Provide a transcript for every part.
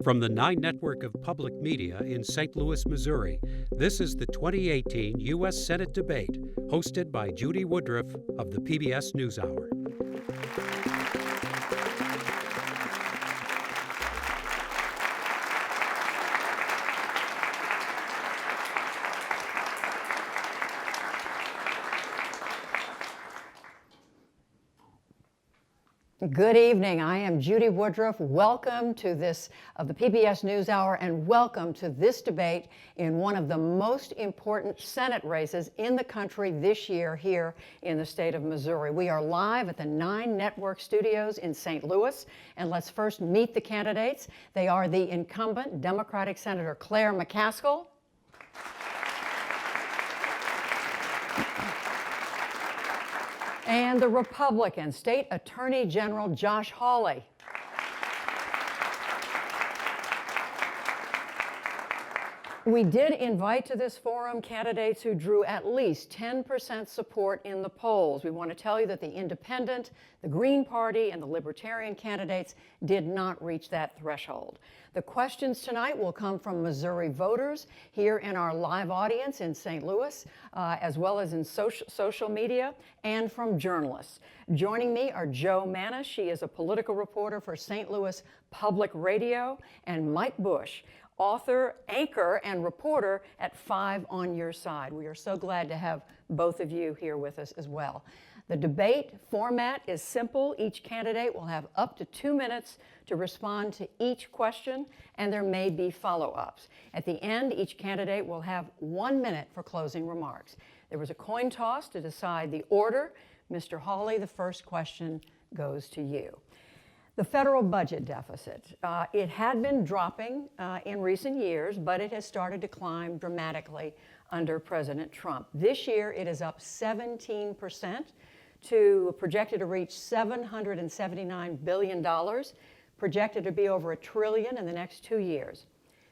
From the 9 Network of Public Media in St. Louis, Missouri, this is the 2018 U.S. Senate debate, hosted by Judy Woodruff of the PBS NewsHour. Good evening. I am Judy Woodruff. Welcome to this of the PBS NewsHour, and welcome to this debate in one of the most important Senate races in the country this year here in the state of Missouri. We are live at the 9 Network studios in St. Louis, and let's first meet the candidates. They are the incumbent Democratic Senator Claire McCaskill, and the Republican State Attorney General Josh Hawley. We did invite to this forum candidates who drew at least 10% support in the polls. We want to tell you that the Independent, the Green Party, and the Libertarian candidates did not reach that threshold. The questions tonight will come from Missouri voters here in our live audience in St. Louis, as well as in social media, and from journalists. Joining me are Jo Mannies. She is a political reporter for St. Louis Public Radio, and Mike Bush, author, anchor, and reporter at 5 on Your Side. We are so glad to have both of you here with us as well. The debate format is simple. Each candidate will have up to 2 minutes to respond to each question, and there may be follow-ups. At the end, each candidate will have 1 minute for closing remarks. There was a coin toss to decide the order. Mr. Hawley, the first question goes to you. The federal budget deficit, it had been dropping in recent years, but it has started to climb dramatically under President Trump. This year, it is up 17% to projected to reach $779 billion, projected to be over $1 trillion in the next 2 years.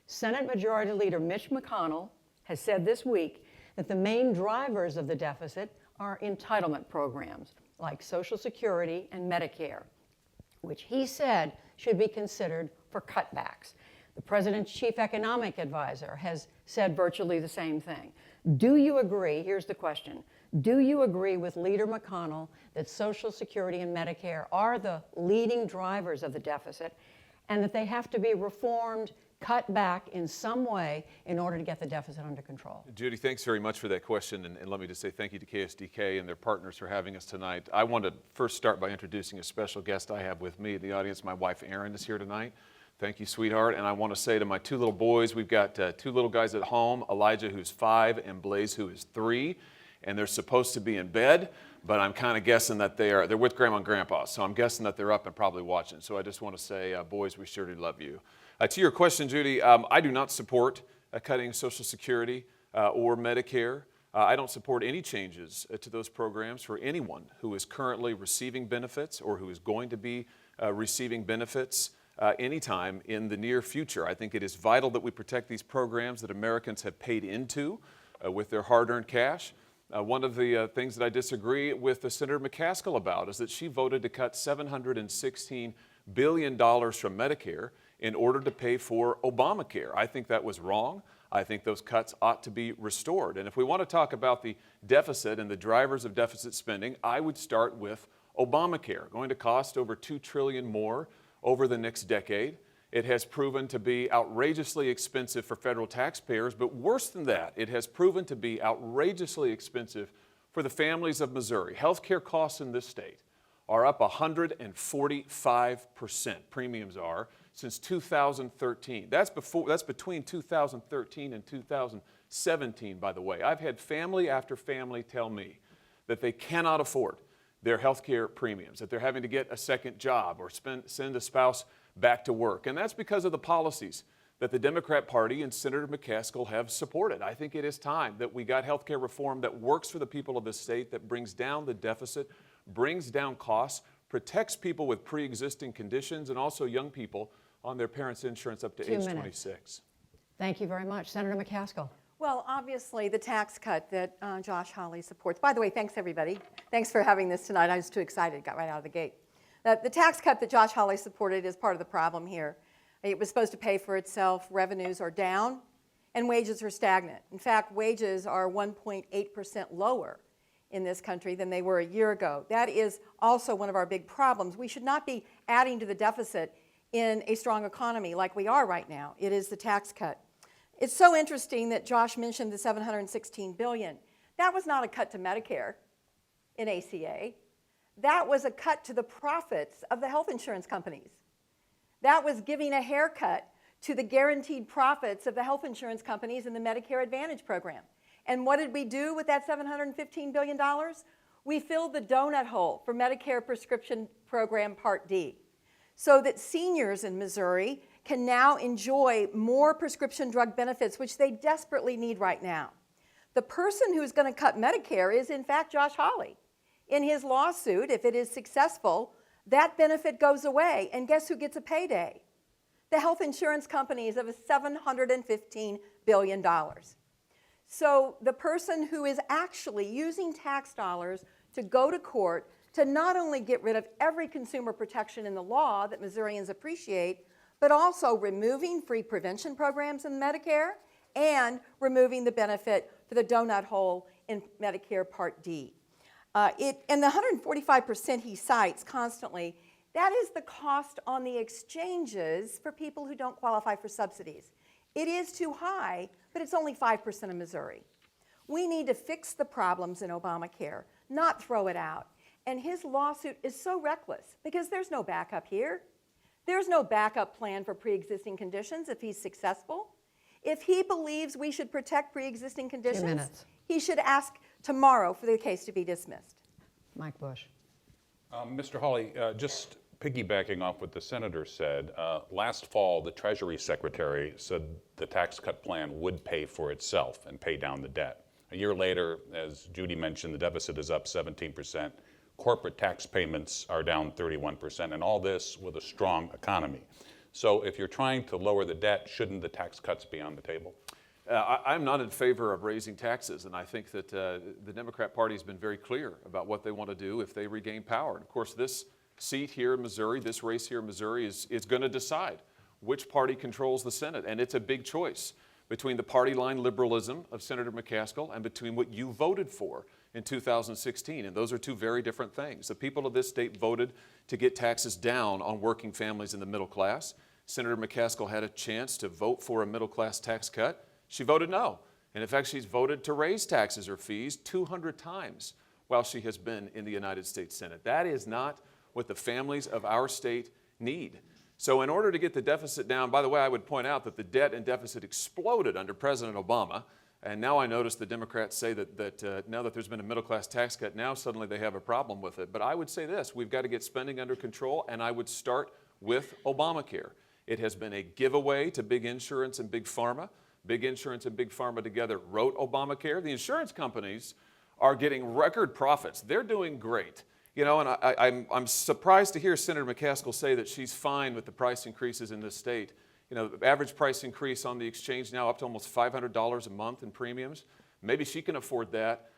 Senate Majority Leader Mitch McConnell has said this week that the main drivers of the deficit are entitlement programs like Social Security and Medicare, which he said should be considered for cutbacks. The president's chief economic advisor has said virtually the same thing. Do you agree, here's the question, do you agree with Leader McConnell that Social Security and Medicare are the leading drivers of the deficit and that they have to be reformed, cut back in some way in order to get the deficit under control? Judy, thanks very much for that question, and let me just say thank you to KSDK and their partners for having us tonight. I want to first start by introducing a special guest I have with me in the audience. My wife, Erin, is here tonight. Thank you, sweetheart. And I want to say to my 2 little boys, we've got 2 little guys at home, Elijah, who's 5, and Blaze, who is 3, and they're supposed to be in bed, but I'm kind of guessing that they're with Grandma and Grandpa, so I'm guessing that they're up and probably watching. So I just want to say, boys, we surely love you. To your question, Judy, I do not support cutting Social Security or Medicare. I don't support any changes to those programs for anyone who is currently receiving benefits or who is going to be receiving benefits anytime in the near future. I think it is vital that we protect these programs that Americans have paid into with their hard-earned cash. One of the things that I disagree with Senator McCaskill about is that she voted to cut $716 billion from Medicare in order to pay for Obamacare. I think that was wrong. I think those cuts ought to be restored. And if we want to talk about the deficit and the drivers of deficit spending, I would start with Obamacare, going to cost over $2 trillion more over the next decade. It has proven to be outrageously expensive for federal taxpayers, but worse than that, it has proven to be outrageously expensive for the families of Missouri. Healthcare costs in this state are up 145%, premiums are, since 2013. That's between 2013 and 2017, by the way. I've had family after family tell me that they cannot afford their health care premiums, that they're having to get a second job or send a spouse back to work. And that's because of the policies that the Democrat Party and Senator McCaskill have supported. I think it is time that we got health care reform that works for the people of this state, that brings down the deficit, brings down costs, protects people with pre-existing conditions, and also young people on their parents' insurance up to age 26. Thank you very much. Senator McCaskill. Well, obviously, the tax cut that Josh Hawley supports. By the way, thanks, everybody. Thanks for having this tonight. I was too excited, got right out of the gate. The tax cut that Josh Hawley supported is part of the problem here. It was supposed to pay for itself. Revenues are down, and wages are stagnant. In fact, wages are 1.8% lower in this country than they were a year ago. That is also one of our big problems. We should not be adding to the deficit in a strong economy like we are right now. It is the tax cut. It's so interesting that Josh mentioned the $716 billion. That was not a cut to Medicare in ACA. That was a cut to the profits of the health insurance companies. That was giving a haircut to the guaranteed profits of the health insurance companies in the Medicare Advantage program. And what did we do with that $715 billion? We filled the donut hole for Medicare Prescription Program Part D, so that seniors in Missouri can now enjoy more prescription drug benefits, which they desperately need right now. The person who's going to cut Medicare is, in fact, Josh Hawley. In his lawsuit, if it is successful, that benefit goes away. And guess who gets a payday? The health insurance companies of $715 billion. So the person who is actually using tax dollars to go to court to not only get rid of every consumer protection in the law that Missourians appreciate, but also removing free prevention programs in Medicare and removing the benefit for the donut hole in Medicare Part D. And the 145% he cites constantly, that is the cost on the exchanges for people who don't qualify for subsidies. It is too high, but it's only 5% of Missouri. We need to fix the problems in Obamacare, not throw it out. And his lawsuit is so reckless because there's no backup here. There's no backup plan for pre-existing conditions if he's successful. If he believes we should protect pre-existing conditions, he should ask tomorrow for the case to be dismissed. Mike Bush. Mr. Hawley, just piggybacking off what the senator said, last fall the Treasury Secretary said the tax cut plan would pay for itself and pay down the debt. A year later, as Judy mentioned, the deficit is up 17%. Corporate tax payments are down 31%, and all this with a strong economy. So if you're trying to lower the debt, shouldn't the tax cuts be on the table? I'm not in favor of raising taxes, and I think that the Democrat Party has been very clear about what they want to do if they regain power. And of course, this seat here in Missouri, this race here in Missouri is going to decide which party controls the Senate, and it's a big choice between the party line liberalism of Senator McCaskill and between what you voted for in 2016, and those are two very different things. The people of this state voted to get taxes down on working families in the middle class. Senator McCaskill had a chance to vote for a middle class tax cut. She voted no. And in fact, she's voted to raise taxes or fees 200 times while she has been in the United States Senate. That is not what the families of our state need. So in order to get the deficit down, by the way, I would point out that the debt and deficit exploded under President Obama. And now I notice the Democrats say that now that there's been a middle-class tax cut, now suddenly they have a problem with it. But I would say this, we've got to get spending under control, and I would start with Obamacare. It has been a giveaway to big insurance and big pharma. Big insurance and big pharma together wrote Obamacare. The insurance companies are getting record profits. They're doing great. You know, and I'm surprised to hear Senator McCaskill say that she's fine with the price increases in this state. You know, the average price increase on the exchange now up to almost $500 a month in premiums. Maybe she can afford that.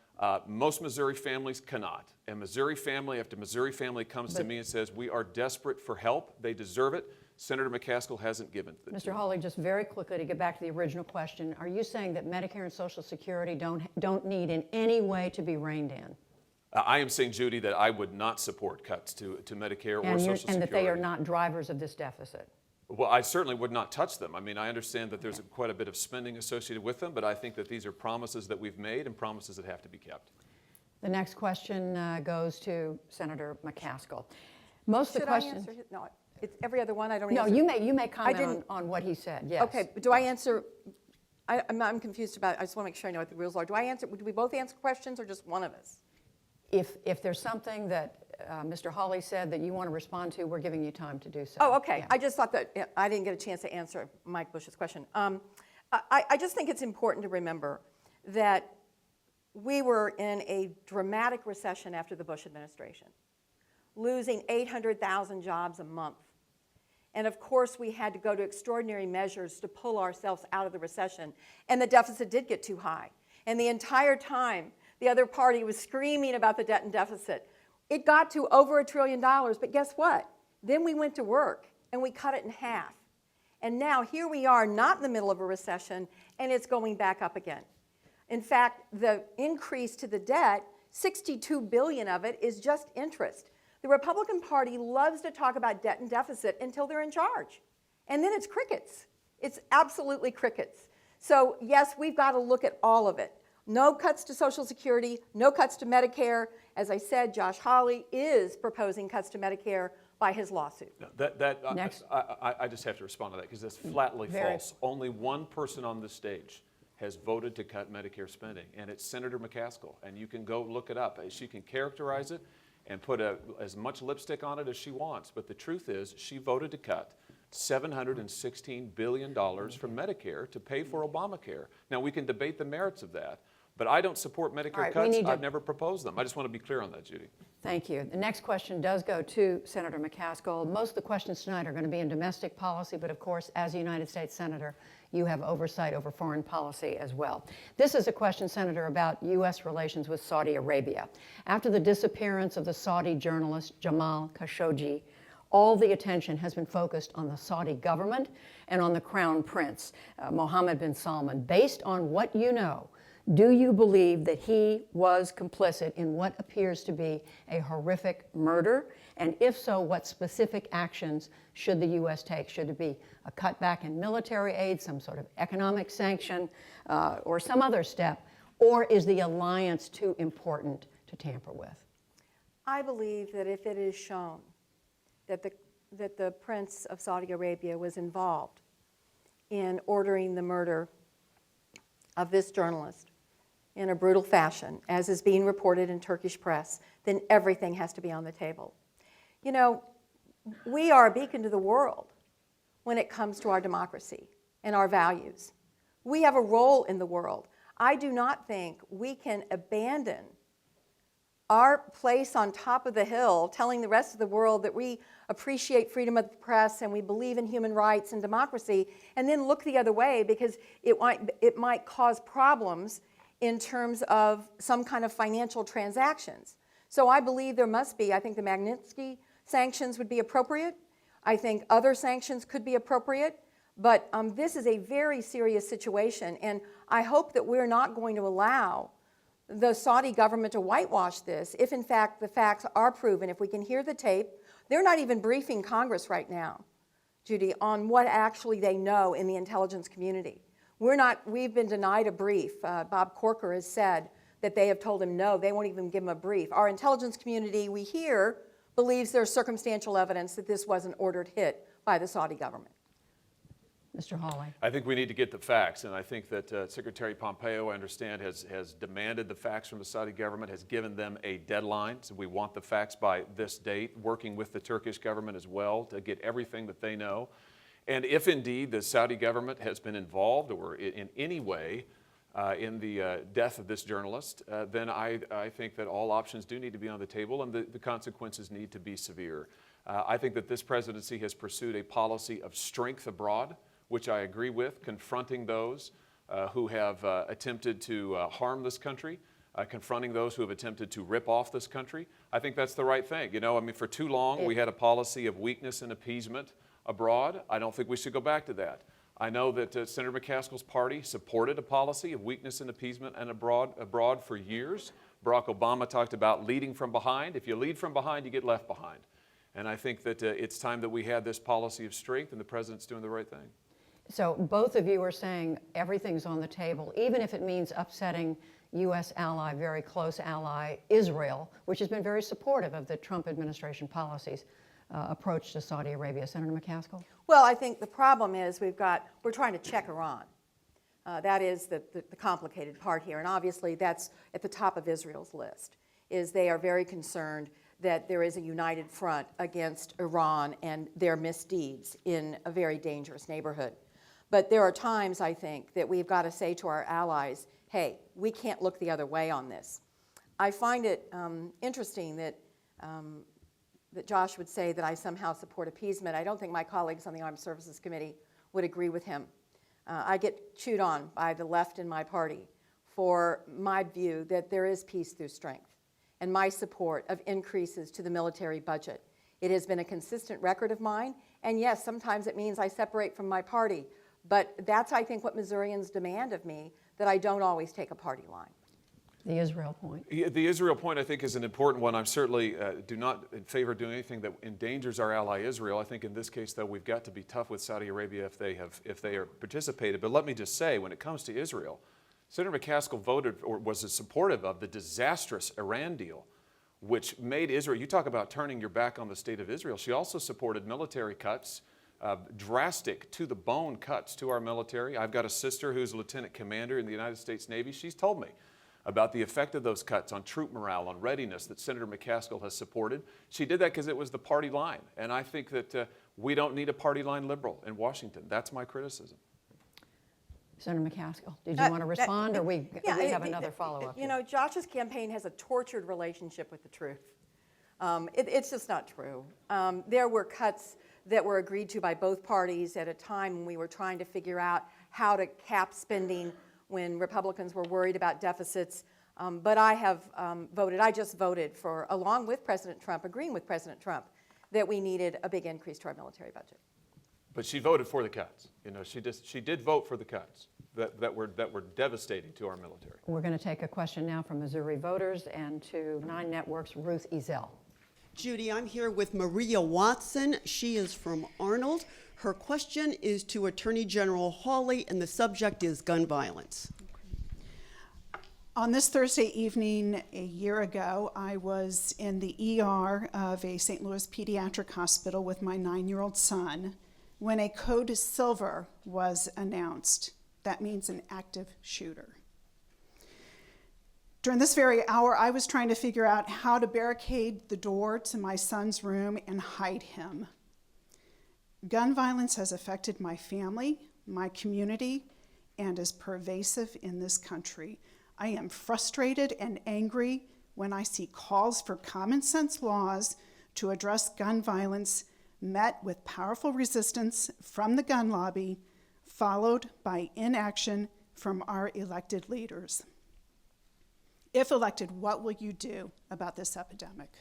Most Missouri families cannot. And Missouri family after Missouri family comes to me and says, we are desperate for help. They deserve it. Senator McCaskill hasn't given it. Mr. Hawley, just very quickly to get back to the original question, are you saying that Medicare and Social Security don't need in any way to be reined in? I am saying, Judy, that I would not support cuts to Medicare or Social Security. And that they are not drivers of this deficit? Well, I certainly would not touch them. I mean, I understand that there's quite a bit of spending associated with them, but I think that these are promises that we've made and promises that have to be kept. The next question goes to Senator McCaskill. Most of the questions. I answer? No, it's every other one. I don't. No, answer. you may comment on what he said. Yes. Okay, but do I answer? I'm confused about it. I just want to make sure I know what the rules are. Do I answer? Do we both answer questions or just one of us? If there's something that Mr. Hawley said that you want to respond to, we're giving you time to do so. Oh, okay. Yeah. I just thought that I didn't get a chance to answer Mike Bush's question. I just think it's important to remember that we were in a dramatic recession after the Bush administration, losing 800,000 jobs a month. And of course, we had to go to extraordinary measures to pull ourselves out of the recession. And the deficit did get too high. And the entire time, the other party was screaming about the debt and deficit. It got to over $1 trillion, but guess what? Then we went to work and we cut it in half. And now here we are, not in the middle of a recession, and it's going back up again. In fact, the increase to the debt, $62 billion of it is just interest. The Republican Party loves to talk about debt and deficit until they're in charge. And then it's crickets. It's absolutely crickets. So yes, we've got to look at all of it. No cuts to Social Security, no cuts to Medicare. As I said, Josh Hawley is proposing cuts to Medicare by his lawsuit. No, Next. I just have to respond to that because that's flatly false. Only one person on this stage has voted to cut Medicare spending, and it's Senator McCaskill. And you can go look it up. She can characterize it and put as much lipstick on it as she wants. But the truth is, she voted to cut $716 billion from Medicare to pay for Obamacare. Now, we can debate the merits of that, but I don't support Medicare cuts. I've never proposed them. I just want to be clear on that, Judy. Thank you. The next question does go to Senator McCaskill. Most of the questions tonight are going to be in domestic policy, but of course, as a United States Senator, you have oversight over foreign policy as well. This is a question, Senator, about U.S. relations with Saudi Arabia. After the disappearance of the Saudi journalist Jamal Khashoggi, all the attention has been focused on the Saudi government and on the Crown Prince, Mohammed bin Salman. Based on what you know, do you believe that he was complicit in what appears to be a horrific murder? And if so, what specific actions should the U.S. take? Should it be a cutback in military aid, some sort of economic sanction, or some other step? Or is the alliance too important to tamper with? I believe that if it is shown that the Prince of Saudi Arabia was involved in ordering the murder of this journalist in a brutal fashion, as is being reported in Turkish press, then everything has to be on the table. You know, we are a beacon to the world when it comes to our democracy and our values. We have a role in the world. I do not think we can abandon our place on top of the hill telling the rest of the world that we appreciate freedom of the press and we believe in human rights and democracy, and then look the other way because it might cause problems in terms of some kind of financial transactions. So I believe there must be, I think the Magnitsky sanctions would be appropriate. I think other sanctions could be appropriate, but this is a very serious situation, and I hope that we're not going to allow the Saudi government to whitewash this if in fact the facts are proven. If we can hear the tape, they're not even briefing Congress right now, Judy, on what actually they know in the intelligence community. We've been denied a brief. Bob Corker has said that they have told him no, they won't even give him a brief. Our intelligence community, we hear, believes there's circumstantial evidence that this was an ordered hit by the Saudi government. Mr. Hawley. I think we need to get the facts, and I think that Secretary Pompeo, I understand, has demanded the facts from the Saudi government, has given them a deadline. So we want the facts by this date, working with the Turkish government as well to get everything that they know. And if indeed the Saudi government has been involved or in any way in the death of this journalist, then I think that all options do need to be on the table and the consequences need to be severe. I think that this presidency has pursued a policy of strength abroad, which I agree with, confronting those who have attempted to harm this country, confronting those who have attempted to rip off this country. I think that's the right thing. You know, I mean, for too long, we had a policy of weakness and appeasement abroad. I don't think we should go back to that. I know that Senator McCaskill's party supported a policy of weakness and appeasement and abroad for years. Barack Obama talked about leading from behind. If you lead from behind, you get left behind. And I think that it's time that we had this policy of strength, and the president's doing the right thing. So both of you are saying everything's on the table, even if it means upsetting U.S. ally, very close ally, Israel, which has been very supportive of the Trump administration policies approach to Saudi Arabia. Senator McCaskill? Well, I think the problem is we're trying to check Iran. That is the complicated part here, and obviously that's at the top of Israel's list, is they are very concerned that there is a united front against Iran and their misdeeds in a very dangerous neighborhood. But there are times, I think, that we've got to say to our allies, hey, we can't look the other way on this. I find it interesting that Josh would say that I somehow support appeasement. I don't think my colleagues on the Armed Services Committee would agree with him. I get chewed on by the left in my party for my view that there is peace through strength and my support of increases to the military budget. It has been a consistent record of mine, And yes, sometimes it means I separate from my party. But that's, I think, what Missourians demand of me, that I don't always take a party line. The Israel point. The Israel point, I think, is an important one. I'm certainly do not in favor of doing anything that endangers our ally Israel. I think in this case, though, we've got to be tough with Saudi Arabia if they are participated. But let me just say, when it comes to Israel, Senator McCaskill voted or was supportive of the disastrous Iran deal, which made Israel, you talk about turning your back on the state of Israel. She also supported military cuts, drastic to the bone cuts to our military. I've got a sister who's a lieutenant commander in the United States Navy. She's told me about the effect of those cuts on troop morale, on readiness that Senator McCaskill has supported. She did that because it was the party line. And I think that we don't need a party line liberal in Washington. That's my criticism. Senator McCaskill, did you want to respond, or we have another follow-up? You know, Josh's campaign has a tortured relationship with the truth. It's just not true. There were cuts that were agreed to by both parties at a time when we were trying to figure out how to cap spending when Republicans were worried about deficits. But I have I just voted for, along with President Trump, agreeing with President Trump, that we needed a big increase to our military budget. But she voted for the cuts. You know, she did vote for the cuts that were devastating to our military. We're going to take a question now from Missouri voters, and to 9 Network's Ruth Ezel. Judy, I'm here with Maria Watson. She is from Arnold. Her question is to Attorney General Hawley, and the subject is gun violence. On this Thursday evening a year ago, I was in the ER of a St. Louis pediatric hospital with my 9-year-old son when a code silver was announced. That means an active shooter. During this very hour, I was trying to figure out how to barricade the door to my son's room and hide him. Gun violence has affected my family, my community, and is pervasive in this country. I am frustrated and angry when I see calls for common sense laws to address gun violence met with powerful resistance from the gun lobby, followed by inaction from our elected leaders. If elected, what will you do about this epidemic?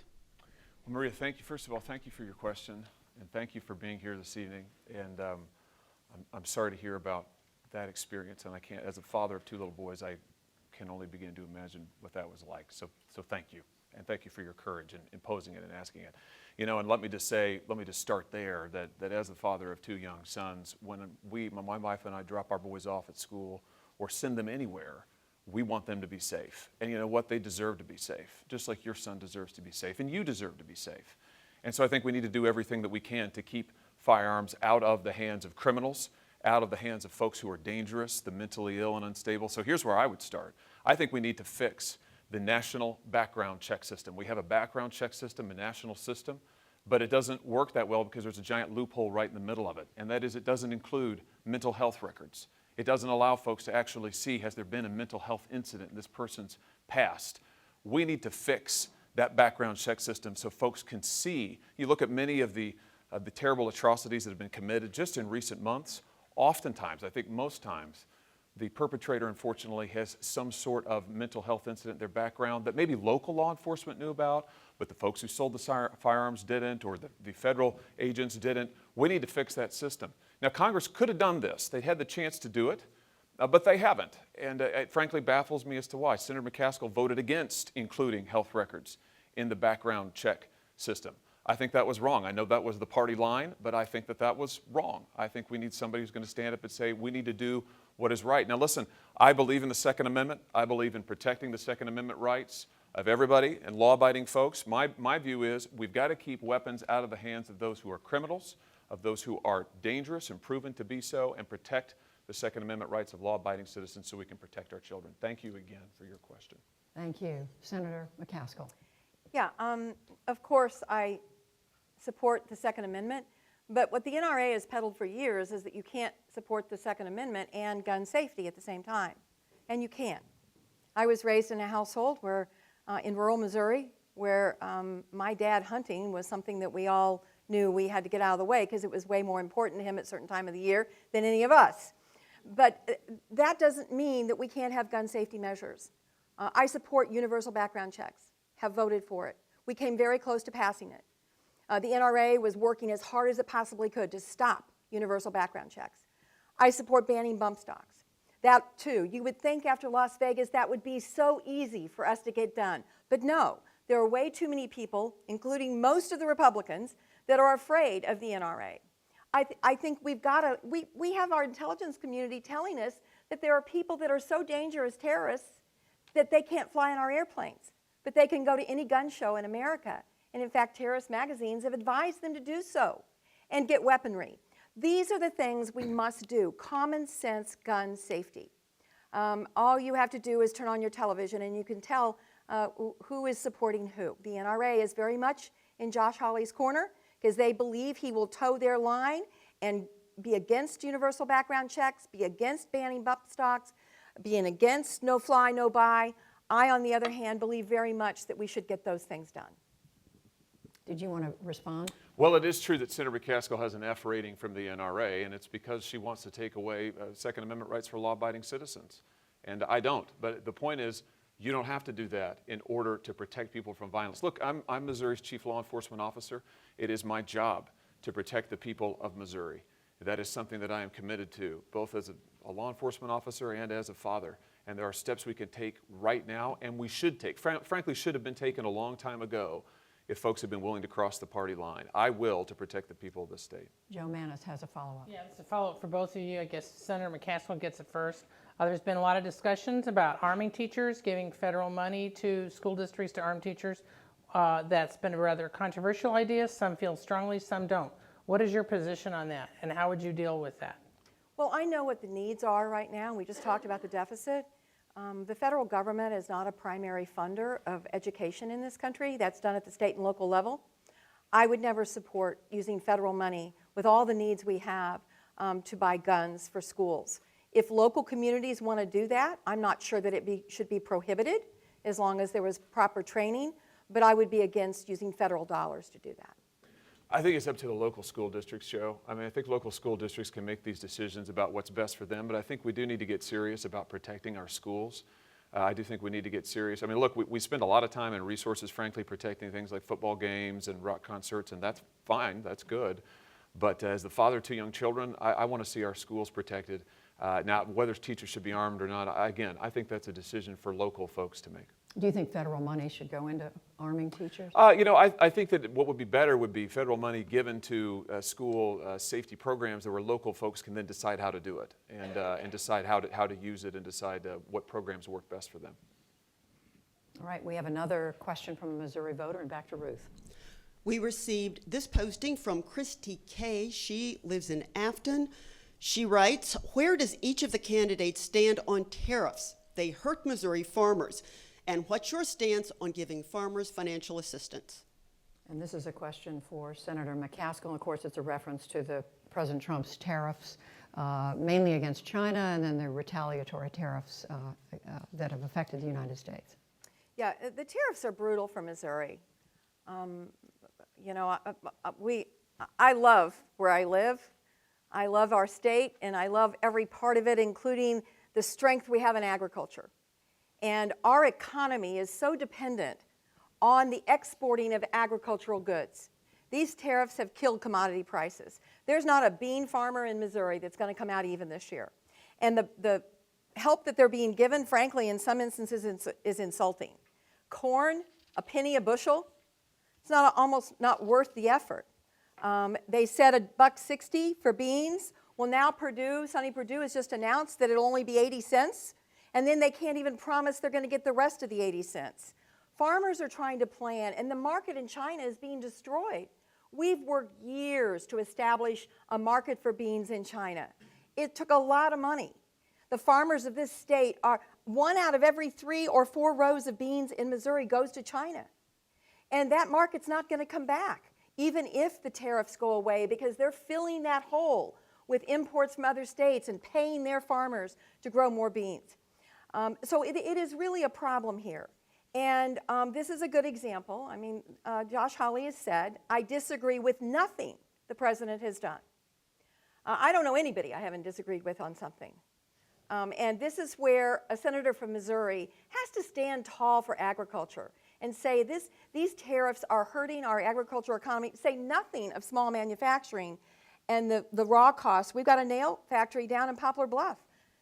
Well, Maria, thank you. First of all, thank you for your question, and thank you for being here this evening. And I'm sorry to hear about that experience, and I can't, as a father of 2 little boys, I can only begin to imagine what that was like. So thank you, and thank you for your courage in posing it and asking it. You know, and let me just start there, that as the father of 2 young sons, when my wife and I drop our boys off at school or send them anywhere, we want them to be safe. And you know what? They deserve to be safe, just like your son deserves to be safe, and you deserve to be safe. And so I think we need to do everything that we can to keep firearms out of the hands of criminals, out of the hands of folks who are dangerous, the mentally ill and unstable. So here's where I would start. I think we need to fix the national background check system. We have a background check system, a national system, but it doesn't work that well because there's a giant loophole right in the middle of it, and that is it doesn't include mental health records. It doesn't allow folks to actually see, has there been a mental health incident in this person's past? We need to fix that background check system so folks can see. You look at many of the terrible atrocities that have been committed just in recent months. Oftentimes, I think most times, the perpetrator, unfortunately, has some sort of mental health incident in their background that maybe local law enforcement knew about, but the folks who sold the firearms didn't, or the federal agents didn't. We need to fix that system. Now, Congress could have done this. They'd had the chance to do it, but they haven't. And it frankly baffles me as to why. Senator McCaskill voted against including health records in the background check system. I think that was wrong. I know that was the party line, but I think that was wrong. I think we need somebody who's going to stand up and say, we need to do what is right. Now listen, I believe in the Second Amendment. I believe in protecting the Second Amendment rights of everybody and law-abiding folks. My view is we've got to keep weapons out of the hands of those who are criminals, of those who are dangerous and proven to be so, and protect the Second Amendment rights of law-abiding citizens so we can protect our children. Thank you again for your question. Thank you. Senator McCaskill. Yeah, of course I support the Second Amendment, but what the NRA has peddled for years is that you can't support the Second Amendment and gun safety at the same time, and you can't. I was raised in a household where, in rural Missouri, where my dad hunting was something that we all knew we had to get out of the way because it was way more important to him at a certain time of the year than any of us. But that doesn't mean that we can't have gun safety measures. I support universal background checks, have voted for it. We came very close to passing it. The NRA was working as hard as it possibly could to stop universal background checks. I support banning bump stocks. That too, you would think after Las Vegas that would be so easy for us to get done. But no, there are way too many people, including most of the Republicans, that are afraid of the NRA. I think we have our intelligence community telling us that there are people that are so dangerous terrorists that they can't fly in our airplanes, but they can go to any gun show in America. And in fact, terrorist magazines have advised them to do so and get weaponry. These are the things we must do. Common sense gun safety. All you have to do is turn on your television and you can tell who is supporting who. The NRA is very much in Josh Hawley's corner because they believe he will toe their line and be against universal background checks, be against banning bump stocks, being against no fly, no buy. I, on the other hand, believe very much that we should get those things done. Did you want to respond? Well, it is true that Senator McCaskill has an F rating from the NRA, and it's because she wants to take away Second Amendment rights for law-abiding citizens. And I don't. But the point is, you don't have to do that in order to protect people from violence. Look, I'm Missouri's chief law enforcement officer. It is my job to protect the people of Missouri. That is something that I am committed to, both as a law enforcement officer and as a father. And there are steps we can take right now, and we should take. Frankly, should have been taken a long time ago if folks had been willing to cross the party line. I will to protect the people of this state. Joe Manis has a follow-up. Yeah, it's a follow-up for both of you. I guess Senator McCaskill gets it first. There's been a lot of discussions about arming teachers, giving federal money to school districts to arm teachers. That's been a rather controversial idea. Some feel strongly, some don't. What is your position on that, and how would you deal with that? Well, I know what the needs are right now. We just talked about the deficit. The federal government is not a primary funder of education in this country. That's done at the state and local level. I would never support using federal money with all the needs we have to buy guns for schools. If local communities want to do that, I'm not sure that it should be prohibited as long as there was proper training, but I would be against using federal dollars to do that. I think it's up to the local school districts, Joe. I mean, I think local school districts can make these decisions about what's best for them, but I think we do need to get serious about protecting our schools. I do think we need to get serious. I mean, look, we spend a lot of time and resources, frankly, protecting things like football games and rock concerts, and that's fine, that's good. But as the father of two young children, I want to see our schools protected. Now, whether teachers should be armed or not, again, I think that's a decision for local folks to make. Do you think federal money should go into arming teachers? You know, I think that what would be better would be federal money given to school safety programs where local folks can then decide how to do it and decide how to use it and decide what programs work best for them. All right, we have another question from a Missouri voter, and back to Ruth. We received this posting from Christy Kay. She lives in Afton. She writes, where does each of the candidates stand on tariffs? They hurt Missouri farmers. And what's your stance on giving farmers financial assistance? And this is a question for Senator McCaskill. Of course, it's a reference to President Trump's tariffs, mainly against China, and then the retaliatory tariffs that have affected the United States. Yeah, the tariffs are brutal for Missouri. You know, I love where I live. I love our state, and I love every part of it, including the strength we have in agriculture. And our economy is so dependent on the exporting of agricultural goods. These tariffs have killed commodity prices. There's not a bean farmer in Missouri that's going to come out even this year. And the help that they're being given, frankly, in some instances is insulting. Corn, a penny a bushel, it's almost not worth the effort. They said $1.60 for beans. Well, now Sonny Perdue has just announced that it'll only be 80 cents. And then they can't even promise they're going to get the rest of the 80 cents. Farmers are trying to plan, and the market in China is being destroyed. We've worked years to establish a market for beans in China. It took a lot of money. The farmers of this state are, 1 out of every 3 or 4 rows of beans in Missouri goes to China. And that market's not going to come back, even if the tariffs go away, because they're filling that hole with imports from other states and paying their farmers to grow more beans. So it is really a problem here. And this is a good example. I mean, Josh Hawley has said, I disagree with nothing the president has done. I don't know anybody I haven't disagreed with on something. And this is where a senator from Missouri has to stand tall for agriculture and say these tariffs are hurting our agricultural economy, say nothing of small manufacturing and the raw costs. We've got a nail factory down in Poplar Bluff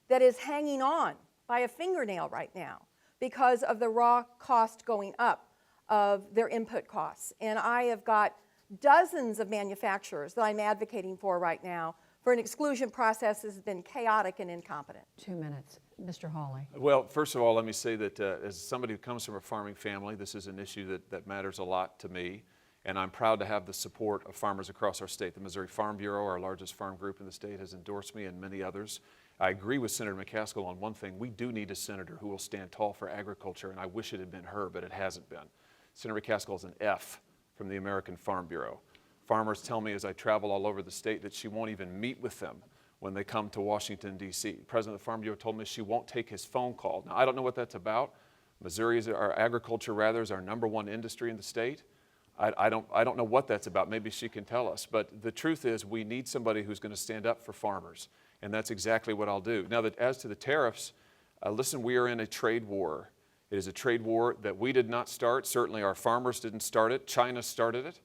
that is hanging on by a fingernail right now because of the raw cost going up of their input costs. And I have got dozens of manufacturers that I'm advocating for right now for an exclusion process that has been chaotic and incompetent. 2 minutes. Mr. Hawley. Well, first of all, let me say that as somebody who comes from a farming family, this is an issue that matters a lot to me. And I'm proud to have the support of farmers across our state. The Missouri Farm Bureau, our largest farm group in the state, has endorsed me and many others. I agree with Senator McCaskill on one thing. We do need a senator who will stand tall for agriculture, and I wish it had been her, but it hasn't been. Senator McCaskill is an F from the American Farm Bureau. Farmers tell me as I travel all over the state that she won't even meet with them when they come to Washington, D.C. The president of the Farm Bureau told me she won't take his phone call. Now, I don't know what that's about. Missouri is our agriculture, rather, is our #1 industry in the state. I don't know what that's about. Maybe she can tell us. But the truth is we need somebody who's going to stand up for farmers, and that's exactly what I'll do. Now, as to the tariffs, listen, we are in a trade war. It is a trade war that we did not start. Certainly our farmers didn't start it. China started it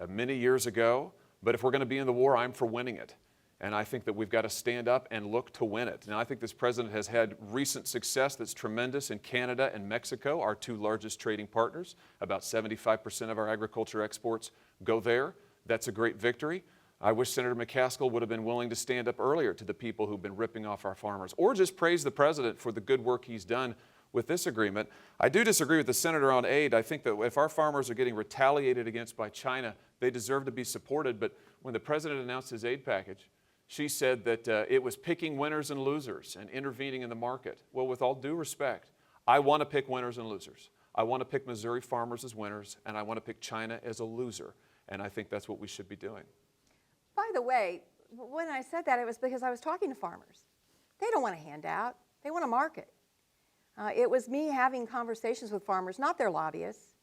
many years ago. But if we're going to be in the war, I'm for winning it. And I think that we've got to stand up and look to win it. Now, I think this president has had recent success that's tremendous in Canada and Mexico, our 2 largest trading partners. About 75% of our agriculture exports go there. That's a great victory. I wish Senator McCaskill would have been willing to stand up earlier to the people who've been ripping off our farmers, or just praise the president for the good work he's done with this agreement. I do disagree with the senator on aid. I think that if our farmers are getting retaliated against by China, they deserve to be supported. But when the president announced his aid package, she said that it was picking winners and losers and intervening in the market. Well, with all due respect, I want to pick winners and losers. I want to pick Missouri farmers as winners, and I want to pick China as a loser. And I think that's what we should be doing. By the way, when I said that, it was because I was talking to farmers. They don't want a handout. They want a market. It was me having conversations with farmers, not their lobbyists,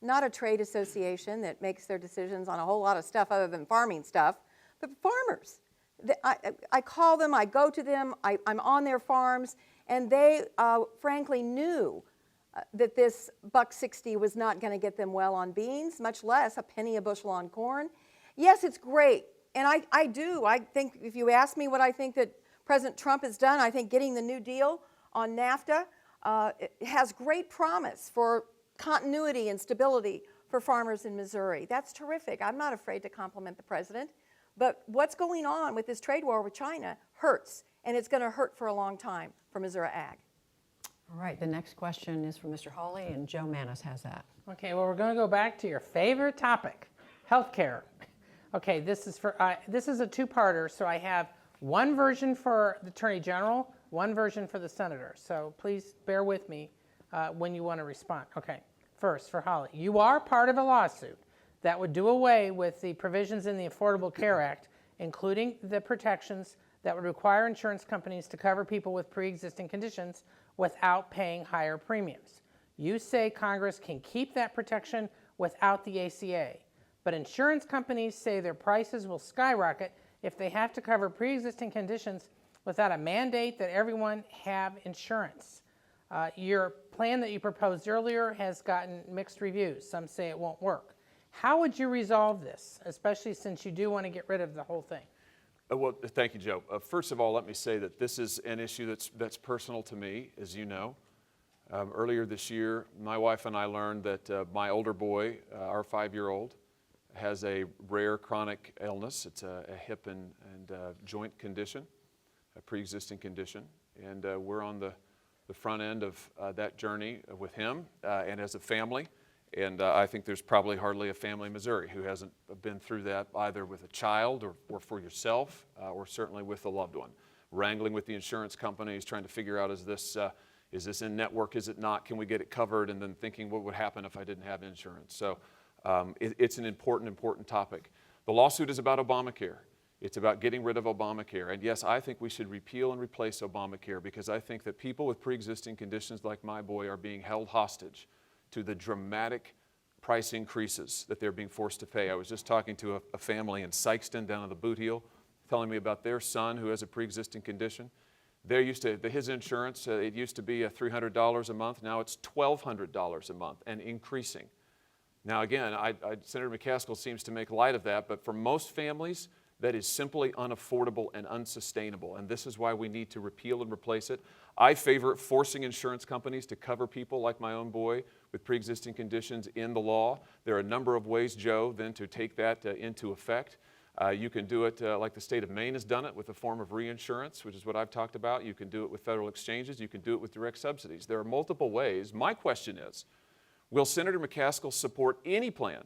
not a trade association that makes their decisions on a whole lot of stuff other than farming stuff, but farmers. I call them, I go to them, I'm on their farms, and they frankly knew that this $1.60 was not going to get them well on beans, much less a penny a bushel on corn. Yes, it's great, and I think if you ask me what I think that President Trump has done, I think getting the New Deal on NAFTA it has great promise for continuity and stability for farmers in Missouri. That's terrific. I'm not afraid to compliment the president. But what's going on with this trade war with China hurts, and it's going to hurt for a long time for Missouri ag. All right, the next question is from Mr. Hawley, and Joe Manis has that. Okay, well, we're going to go back to your favorite topic, healthcare. Okay, this is a two-parter, so I have one version for the Attorney General, one version for the Senator. So please bear with me when you want to respond. Okay, first for Hawley, you are part of a lawsuit that would do away with the provisions in the Affordable Care Act, including the protections that would require insurance companies to cover people with pre-existing conditions without paying higher premiums. You say Congress can keep that protection without the ACA, but insurance companies say their prices will skyrocket if they have to cover pre-existing conditions without a mandate that everyone have insurance. Your plan that you proposed earlier has gotten mixed reviews. Some say it won't work. How would you resolve this, especially since you do want to get rid of the whole thing? Well, thank you, Joe. First of all, let me say that this is an issue that's personal to me, as you know. Earlier this year, my wife and I learned that my older boy, our 5-year-old, has a rare chronic illness. It's a hip and joint condition, a pre-existing condition. And we're on the front end of that journey with him and as a family. And I think there's probably hardly a family in Missouri who hasn't been through that, either with a child or for yourself, or certainly with a loved one. Wrangling with the insurance companies, trying to figure out, is this in network, is it not, can we get it covered, and then thinking what would happen if I didn't have insurance. So it's an important topic. The lawsuit is about Obamacare. It's about getting rid of Obamacare. And yes, I think we should repeal and replace Obamacare, because I think that people with pre-existing conditions like my boy are being held hostage to the dramatic price increases that they're being forced to pay. I was just talking to a family in Sykeston down on the Boot Heel, telling me about their son who has a pre-existing condition. His insurance, it used to be $300 a month. Now it's $1,200 a month and increasing. Now again, Senator McCaskill seems to make light of that, but for most families, that is simply unaffordable and unsustainable. And this is why we need to repeal and replace it. I favor forcing insurance companies to cover people like my own boy with pre-existing conditions in the law. There are a number of ways, Joe, then to take that into effect. You can do it like the state of Maine has done it with a form of reinsurance, which is what I've talked about. You can do it with federal exchanges. You can do it with direct subsidies. There are multiple ways. My question is, will Senator McCaskill support any plan,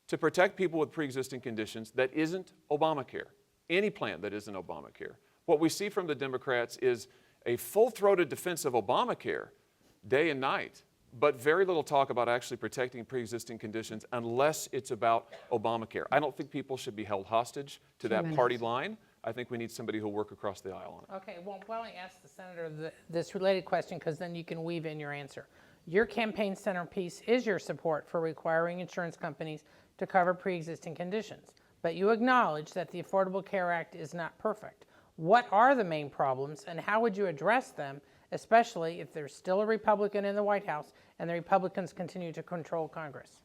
to protect people with pre-existing conditions that isn't Obamacare? Any plan that isn't Obamacare. What we see from the Democrats is a full-throated defense of Obamacare day and night, but very little talk about actually protecting pre-existing conditions unless it's about Obamacare. I don't think people should be held hostage to that party line. I think we need somebody who'll work across the aisle on it. Okay, well, why don't I ask the senator this related question, because then you can weave in your answer. Your campaign centerpiece is your support for requiring insurance companies to cover pre-existing conditions, but you acknowledge that the Affordable Care Act is not perfect. What are the main problems, and how would you address them, especially if there's still a Republican in the White House and the Republicans continue to control Congress?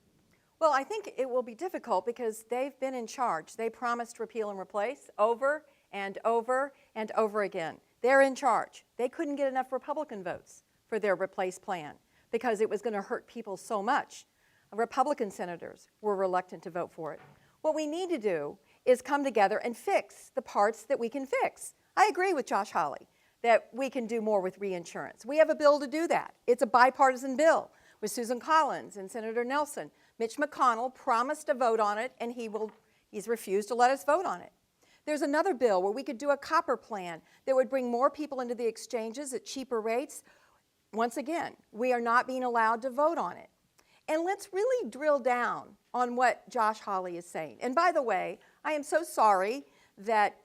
Well, I think it will be difficult because they've been in charge. They promised repeal and replace over and over and over again. They're in charge. They couldn't get enough Republican votes for their replace plan because it was going to hurt people so much. Republican senators were reluctant to vote for it. What we need to do is come together and fix the parts that we can fix. I agree with Josh Hawley that we can do more with reinsurance. We have a bill to do that. It's a bipartisan bill with Susan Collins and Senator Nelson. Mitch McConnell promised a vote on it, and he's refused to let us vote on it. There's another bill where we could do a copper plan that would bring more people into the exchanges at cheaper rates. Once again, we are not being allowed to vote on it. And let's really drill down on what Josh Hawley is saying. And by the way, I am so sorry that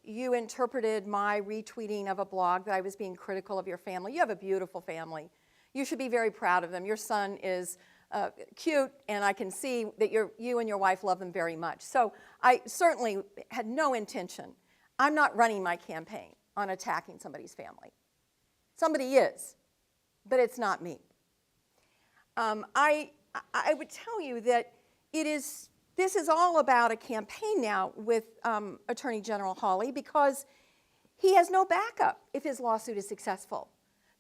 you interpreted my retweeting of a blog that I was being critical of your family. You have a beautiful family. You should be very proud of them. Your son is cute, and I can see that you and your wife love them very much. So I certainly had no intention. I'm not running my campaign on attacking somebody's family. Somebody is, but it's not me. I would tell you that this is all about a campaign now with Attorney General Hawley because he has no backup if his lawsuit is successful.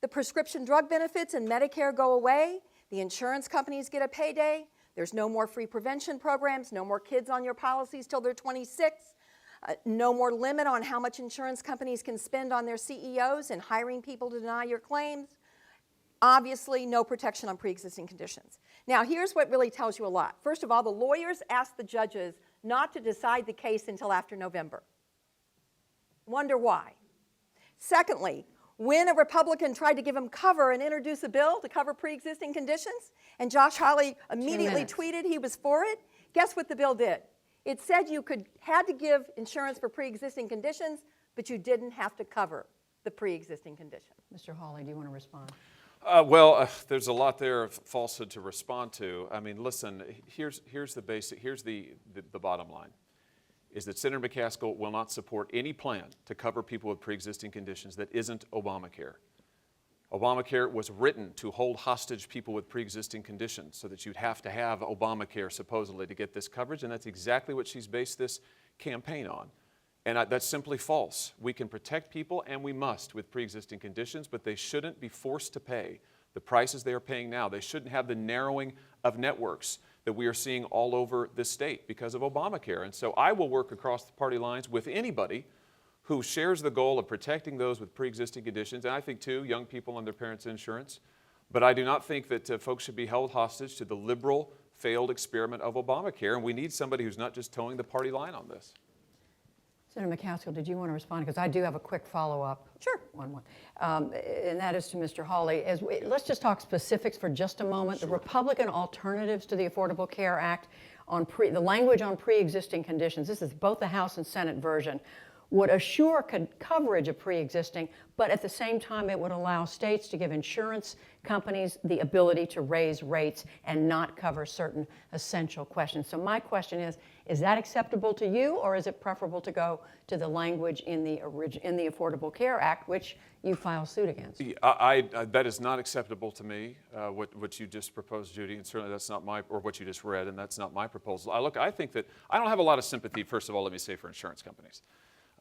The prescription drug benefits and Medicare go away. The insurance companies get a payday. There's no more free prevention programs, no more kids on your policies till they're 26, no more limit on how much insurance companies can spend on their CEOs and hiring people to deny your claims. Obviously, no protection on pre-existing conditions. Now, here's what really tells you a lot. First of all, the lawyers asked the judges not to decide the case until after November. Wonder why. Secondly, when a Republican tried to give him cover and introduce a bill to cover pre-existing conditions, and Josh Hawley immediately tweeted he was for it, guess what the bill did? It said you had to give insurance for pre-existing conditions, but you didn't have to cover the pre-existing condition. Mr. Hawley, do you want to respond? There's a lot there of falsehood to respond to. I mean, listen, here's the bottom line, is that Senator McCaskill will not support any plan to cover people with pre-existing conditions that isn't Obamacare. Obamacare was written to hold hostage people with pre-existing conditions so that you'd have to have Obamacare supposedly to get this coverage, and that's exactly what she's based this campaign on. And that's simply false. We can protect people, and we must, with pre-existing conditions, but they shouldn't be forced to pay the prices they are paying now. They shouldn't have the narrowing of networks that we are seeing all over this state because of Obamacare. And so I will work across the party lines with anybody who shares the goal of protecting those with pre-existing conditions, and I think, too, young people on their parents' insurance. But I do not think that folks should be held hostage to the liberal, failed experiment of Obamacare, and we need somebody who's not just towing the party line on this. Senator McCaskill, did you want to respond? Because I do have a quick follow-up. Sure. And that is to Mr. Hawley. Let's just talk specifics for just a moment. Sure. The Republican alternatives to the Affordable Care Act, the language on pre-existing conditions, this is both the House and Senate version, would assure coverage of pre-existing, but at the same time it would allow states to give insurance companies the ability to raise rates and not cover certain essential questions. So my question is that acceptable to you, or is it preferable to go to the language in the Affordable Care Act, which you file suit against? That is not acceptable to me, what you just proposed, Judy, and certainly that's not or what you just read, and that's not my proposal. I think that I don't have a lot of sympathy, first of all, let me say, for insurance companies.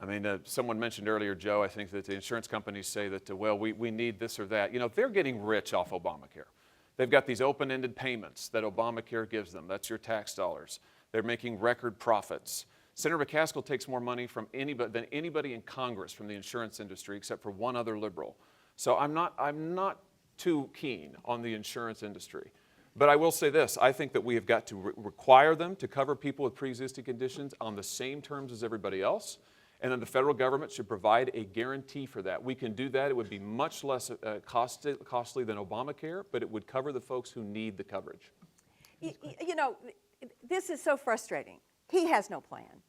I mean, someone mentioned earlier, Joe, I think that the insurance companies say that, well, we need this or that. You know, they're getting rich off Obamacare. They've got these open-ended payments that Obamacare gives them. That's your tax dollars. They're making record profits. Senator McCaskill takes more money from than anybody in Congress from the insurance industry, except for one other liberal. So I'm not too keen on the insurance industry. But I will say this, I think that we have got to require them to cover people with pre-existing conditions on the same terms as everybody else. And then the federal government should provide a guarantee for that. We can do that. It would be much less costly than Obamacare, but it would cover the folks who need the coverage. You know, this is so frustrating. He has no plan.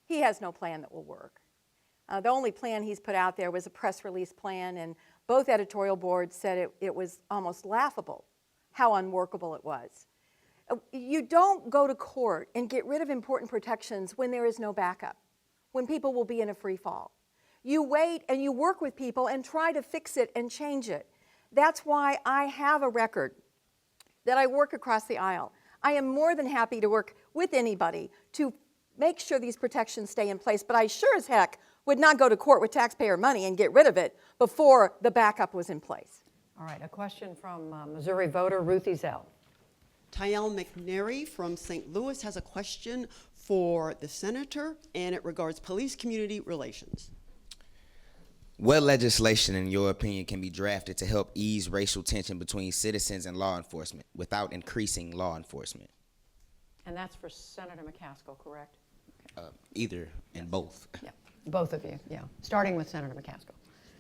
He has no plan that will work. The only plan he's put out there was a press release plan, and both editorial boards said it was almost laughable how unworkable it was. You don't go to court and get rid of important protections when there is no backup, when people will be in a free fall. You wait and you work with people and try to fix it and change it. That's why I have a record that I work across the aisle. I am more than happy to work with anybody to make sure these protections stay in place, but I sure as heck would not go to court with taxpayer money and get rid of it before the backup was in place. All right, a question from Missouri voter Ruthie Zell. Tyel McNary from St. Louis has a question for the senator, and it regards police-community relations. What legislation, in your opinion, can be drafted to help ease racial tension between citizens and law enforcement without increasing law enforcement? And that's for Senator McCaskill, correct? Either and both. Yeah, both of you, yeah. Starting with Senator McCaskill.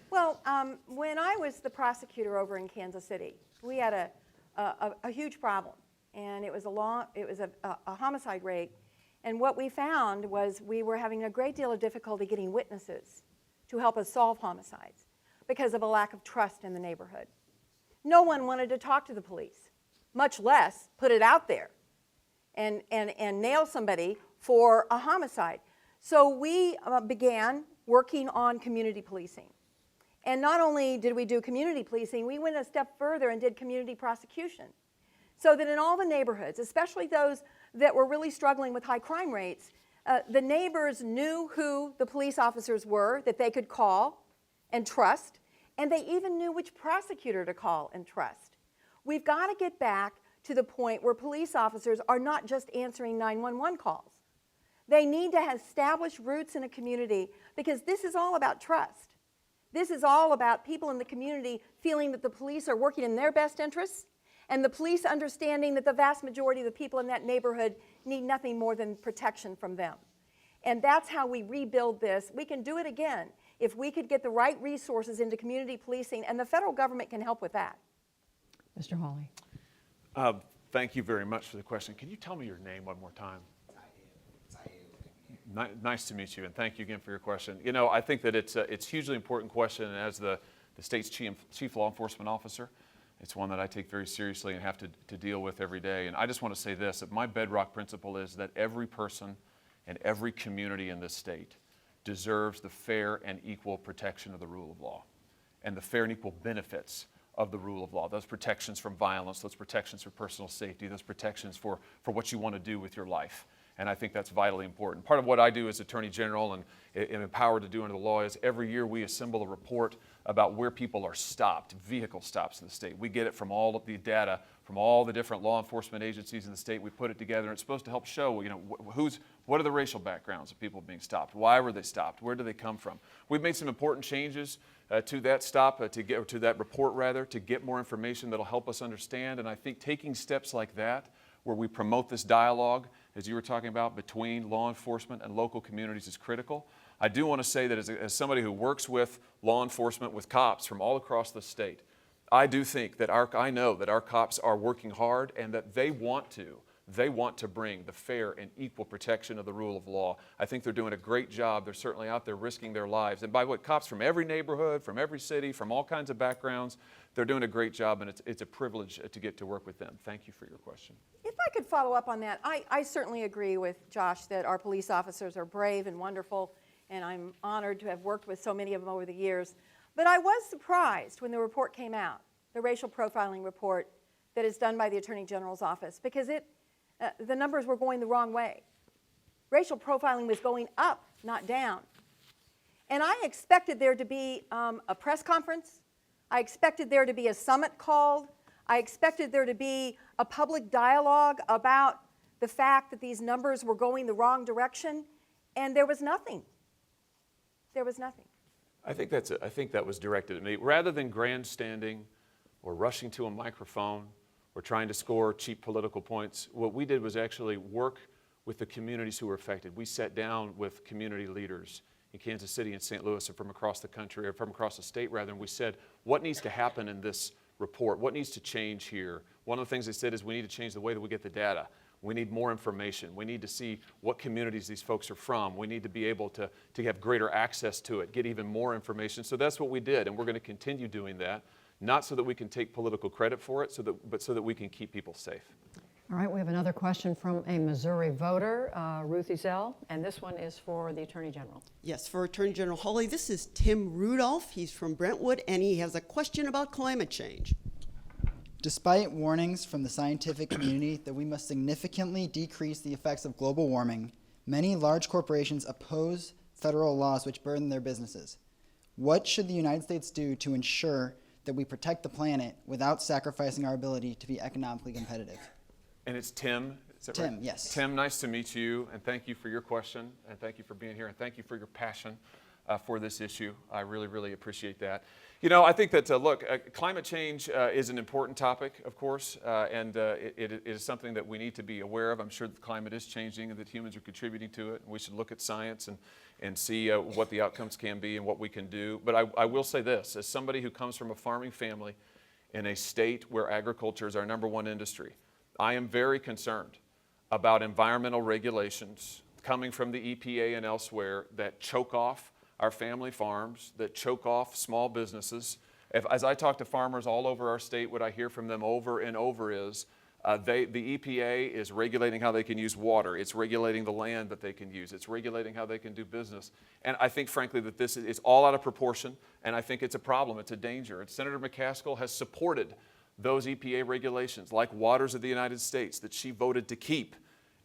Well, when I was the prosecutor over in Kansas City, we had a huge problem, and it was a homicide rate. And what we found was we were having a great deal of difficulty getting witnesses to help us solve homicides because of a lack of trust in the neighborhood. No one wanted to talk to the police, much less put it out there and nail somebody for a homicide. So we began working on community policing. And not only did we do community policing, we went a step further and did community prosecution. So that in all the neighborhoods, especially those that were really struggling with high crime rates, the neighbors knew who the police officers were that they could call and trust, and they even knew which prosecutor to call and trust. We've got to get back to the point where police officers are not just answering 911 calls. They need to establish roots in a community, because this is all about trust. This is all about people in the community feeling that the police are working in their best interests, and the police understanding that the vast majority of the people in that neighborhood need nothing more than protection from them. And that's how we rebuild this. We can do it again if we could get the right resources into community policing, and the federal government can help with that. Mr. Hawley. Thank you very much for the question. Can you tell me your name one more time? Nice to meet you, and thank you again for your question. You know, I think that it's a hugely important question, and as the state's chief law enforcement officer, it's one that I take very seriously and have to deal with every day. And I just want to say this, that my bedrock principle is that every person and every community in this state deserves the fair and equal protection of the rule of law and the fair and equal benefits of the rule of law. Those protections from violence, those protections for personal safety, those protections for what you want to do with your life. And I think that's vitally important. Part of what I do as Attorney General and am empowered to do under the law is every year we assemble a report about where people are stopped, vehicle stops in the state. We get it from all of the data from all the different law enforcement agencies in the state. We put it together, and it's supposed to help show, you know, what are the racial backgrounds of people being stopped? Why were they stopped? Where do they come from? We've made some important changes to that stop, to that report rather, to get more information that'll help us understand. And I think taking steps like that, where we promote this dialogue, as you were talking about, between law enforcement and local communities is critical. I do want to say that as somebody who works with law enforcement, with cops from all across the state, I do think that I know that our cops are working hard and that they want to They want to bring the fair and equal protection of the rule of law. I think they're doing a great job. They're certainly out there risking their lives. And by the way, cops from every neighborhood, from every city, from all kinds of backgrounds, they're doing a great job, and it's a privilege to get to work with them. Thank you for your question. If I could follow up on that, I certainly agree with Josh that our police officers are brave and wonderful, and I'm honored to have worked with so many of them over the years. But I was surprised when the report came out, the racial profiling report that is done by the Attorney General's office, because the numbers were going the wrong way. Racial profiling was going up, not down. And I expected there to be a press conference. I expected there to be a summit called. I expected there to be a public dialogue about the fact that these numbers were going the wrong direction, and there was nothing. There was nothing. I think that was directed at me. Rather than grandstanding or rushing to a microphone or trying to score cheap political points, what we did was actually work with the communities who were affected. We sat down with community leaders in Kansas City and St. Louis, and from across the country, or from across the state rather, and we said, what needs to happen in this report? What needs to change here? One of the things they said is we need to change the way that we get the data. We need more information. We need to see what communities these folks are from. We need to be able to have greater access to it, get even more information. So that's what we did, and we're going to continue doing that, not so that we can take political credit for it, but so that we can keep people safe. All right, we have another question from a Missouri voter, Ruth Ezell, and this one is for the Attorney General. Yes, for Attorney General Hawley, this is Tim Rudolph. He's from Brentwood, and he has a question about climate change. Despite warnings from the scientific community that we must significantly decrease the effects of global warming, many large corporations oppose federal laws which burden their businesses. What should the United States do to ensure that we protect the planet without sacrificing our ability to be economically competitive? And it's Tim. Is that Tim, right? yes. Tim, nice to meet you, and thank you for your question, and thank you for being here, and thank you for your passion for this issue. I really, really appreciate that. You know, I think that, climate change is an important topic, of course, and it is something that we need to be aware of. I'm sure the climate is changing and that humans are contributing to it, and we should look at science and see what the outcomes can be and what we can do. But I will say this, as somebody who comes from a farming family in a state where agriculture is our #1 industry, I am very concerned about environmental regulations coming from the EPA and elsewhere that choke off our family farms, that choke off small businesses. As I talk to farmers all over our state, what I hear from them over and over is the EPA is regulating how they can use water. It's regulating the land that they can use. It's regulating how they can do business. And I think, frankly, that this is all out of proportion, and I think it's a problem. It's a danger. And Senator McCaskill has supported those EPA regulations, like Waters of the United States, that she voted to keep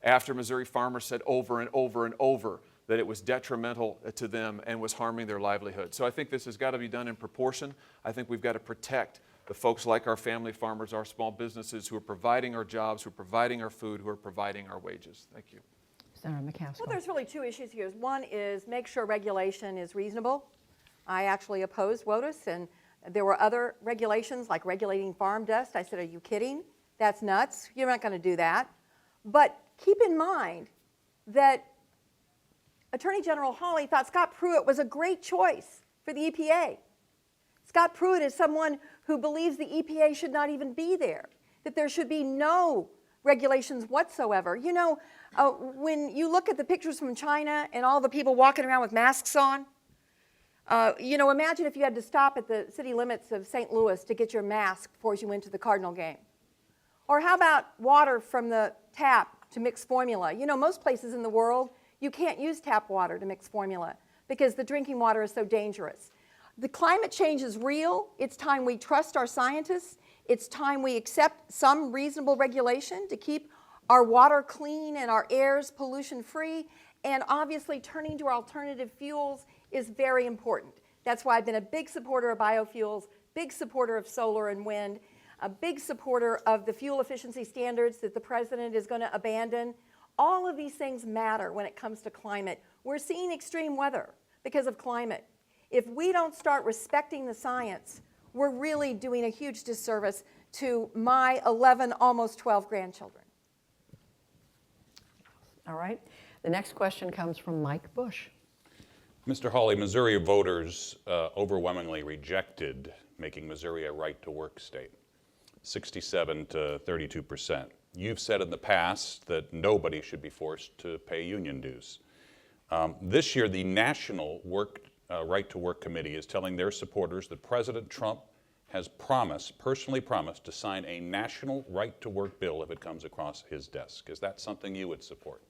after Missouri farmers said over and over and over that it was detrimental to them and was harming their livelihood. So I think this has got to be done in proportion. I think we've got to protect the folks like our family farmers, our small businesses who are providing our jobs, who are providing our food, who are providing our wages. Thank you. Senator McCaskill. Well, there's really two issues here. One is make sure regulation is reasonable. I actually opposed WOTUS, and there were other regulations like regulating farm dust. I said, are you kidding? That's nuts. You're not going to do that. But keep in mind that Attorney General Hawley thought Scott Pruitt was a great choice for the EPA. Scott Pruitt is someone who believes the EPA should not even be there, that there should be no regulations whatsoever. You know, when you look at the pictures from China and all the people walking around with masks on, you know, imagine if you had to stop at the city limits of St. Louis to get your mask before you went to the Cardinal game. Or how about water from the tap to mix formula? You know, most places in the world, you can't use tap water to mix formula because the drinking water is so dangerous. The climate change is real. It's time we trust our scientists. It's time we accept some reasonable regulation to keep our water clean and our airs pollution-free. And obviously, turning to alternative fuels is very important. That's why I've been a big supporter of biofuels, big supporter of solar and wind, a big supporter of the fuel efficiency standards that the president is going to abandon. All of these things matter when it comes to climate. We're seeing extreme weather because of climate. If we don't start respecting the science, we're really doing a huge disservice to my 11, almost 12 grandchildren. All right. The next question comes from Mike Bush. Mr. Hawley, Missouri voters overwhelmingly rejected making Missouri a right-to-work state, 67 to 32%. You've said in the past that nobody should be forced to pay union dues. This year, the National Right to Work Committee is telling their supporters that President Trump has personally promised to sign a national right to work bill if it comes across his desk. Is that something you would support?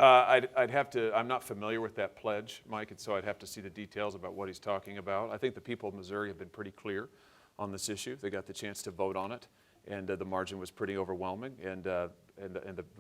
I'd have to, I'm not familiar with that pledge, Mike, and so I'd have to see the details about what he's talking about. I think the people of Missouri have been pretty clear on this issue. They got the chance to vote on it, and the margin was pretty overwhelming, and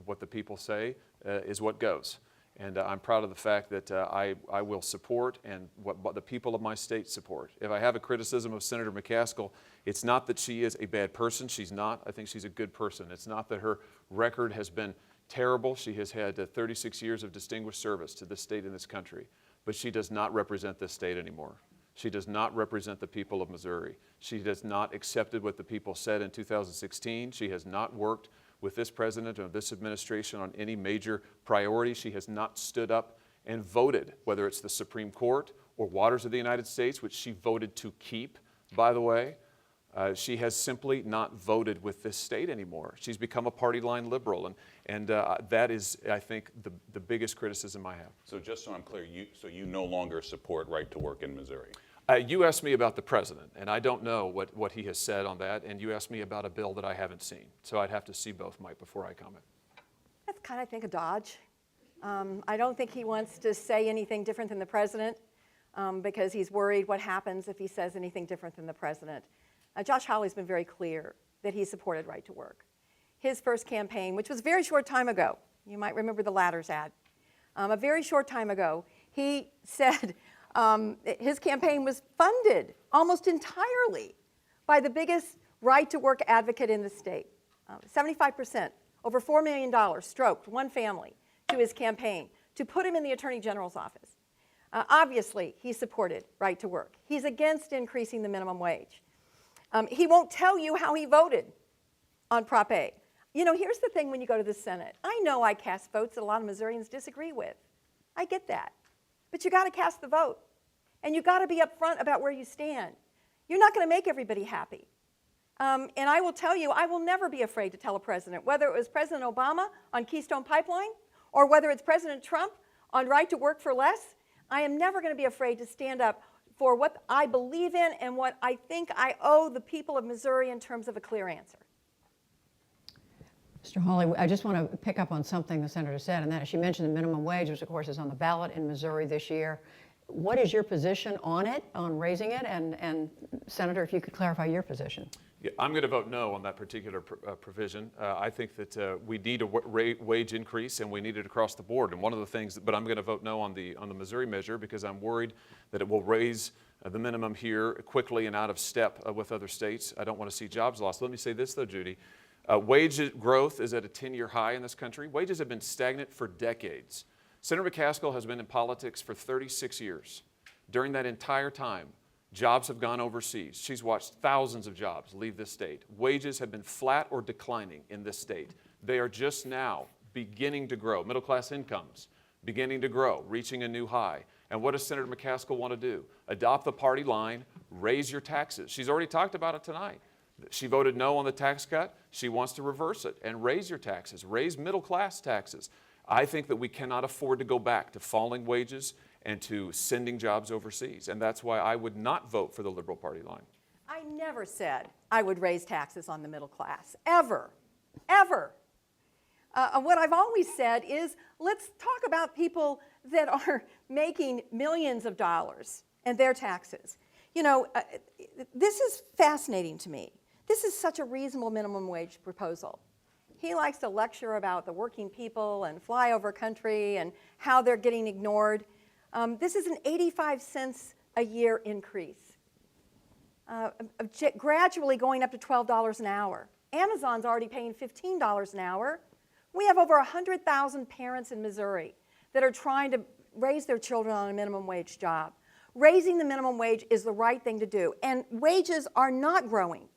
what the people say is what goes. And I'm proud of the fact that I will support and what the people of my state support. If I have a criticism of Senator McCaskill, it's not that she is a bad person. She's not. I think she's a good person. It's not that her record has been terrible. She has had 36 years of distinguished service to this state and this country. But she does not represent this state anymore. She does not represent the people of Missouri. She has not accepted what the people said in 2016. She has not worked with this president or this administration on any major priority. She has not stood up and voted, whether it's the Supreme Court or Waters of the United States, which she voted to keep, by the way. She has simply not voted with this state anymore. She's become a party line liberal, and that is, I think, the biggest criticism I have. So just so I'm clear, you no longer support right to work in Missouri? You asked me about the president, and I don't know what he has said on that, and you asked me about a bill that I haven't seen. So I'd have to see both, Mike, before I comment. That's kind of, I think, a dodge. I don't think he wants to say anything different than the president because he's worried what happens if he says anything different than the president. Josh Hawley's been very clear that he supported right to work. His first campaign, which was a very short time ago, you might remember the Ladders ad, a very short time ago, he said his campaign was funded almost entirely by the biggest right to work advocate in the state. 75%, over $4 million stroked one family to his campaign to put him in the Attorney General's office. Obviously, he supported right to work. He's against increasing the minimum wage. He won't tell you how he voted on Prop A. You know, here's the thing when you go to the Senate. I know I cast votes that a lot of Missourians disagree with. I get that. But you got to cast the vote. And you got to be upfront about where you stand. You're not going to make everybody happy. And I will tell you, I will never be afraid to tell a president, whether it was President Obama on Keystone Pipeline or whether it's President Trump on right to work for less, I am never going to be afraid to stand up for what I believe in and what I think I owe the people of Missouri in terms of a clear answer. Mr. Hawley, I just want to pick up on something the senator said, and that is she mentioned the minimum wage, which of course is on the ballot in Missouri this year. What is your position on it, on raising it? And Senator, if you could clarify your position. Yeah, I'm going to vote no on that particular provision. I think that we need a wage increase, and we need it across the board. And one of the things, but I'm going to vote no on the Missouri measure because I'm worried that it will raise the minimum here quickly and out of step with other states. I don't want to see jobs lost. Let me say this, though, Judy. Wage growth is at a 10-year high in this country. Wages have been stagnant for decades. Senator McCaskill has been in politics for 36 years. During that entire time, jobs have gone overseas. She's watched thousands of jobs leave this state. Wages have been flat or declining in this state. They are just now beginning to grow. Middle-class incomes beginning to grow, reaching a new high. And what does Senator McCaskill want to do? Adopt the party line, raise your taxes. She's already talked about it tonight. She voted no on the tax cut. She wants to reverse it and raise your taxes, raise middle-class taxes. I think that we cannot afford to go back to falling wages and to sending jobs overseas. And that's why I would not vote for the Liberal Party line. I never said I would raise taxes on the middle class, ever, ever. What I've always said is let's talk about people that are making millions of dollars and their taxes. You know, this is fascinating to me. This is such a reasonable minimum wage proposal. He likes to lecture about the working people and flyover country and how they're getting ignored. This is an 85 cents a year increase, gradually going up to $12 an hour. Amazon's already paying $15 an hour. We have over 100,000 parents in Missouri that are trying to raise their children on a minimum wage job. Raising the minimum wage is the right thing to do, and wages are not growing.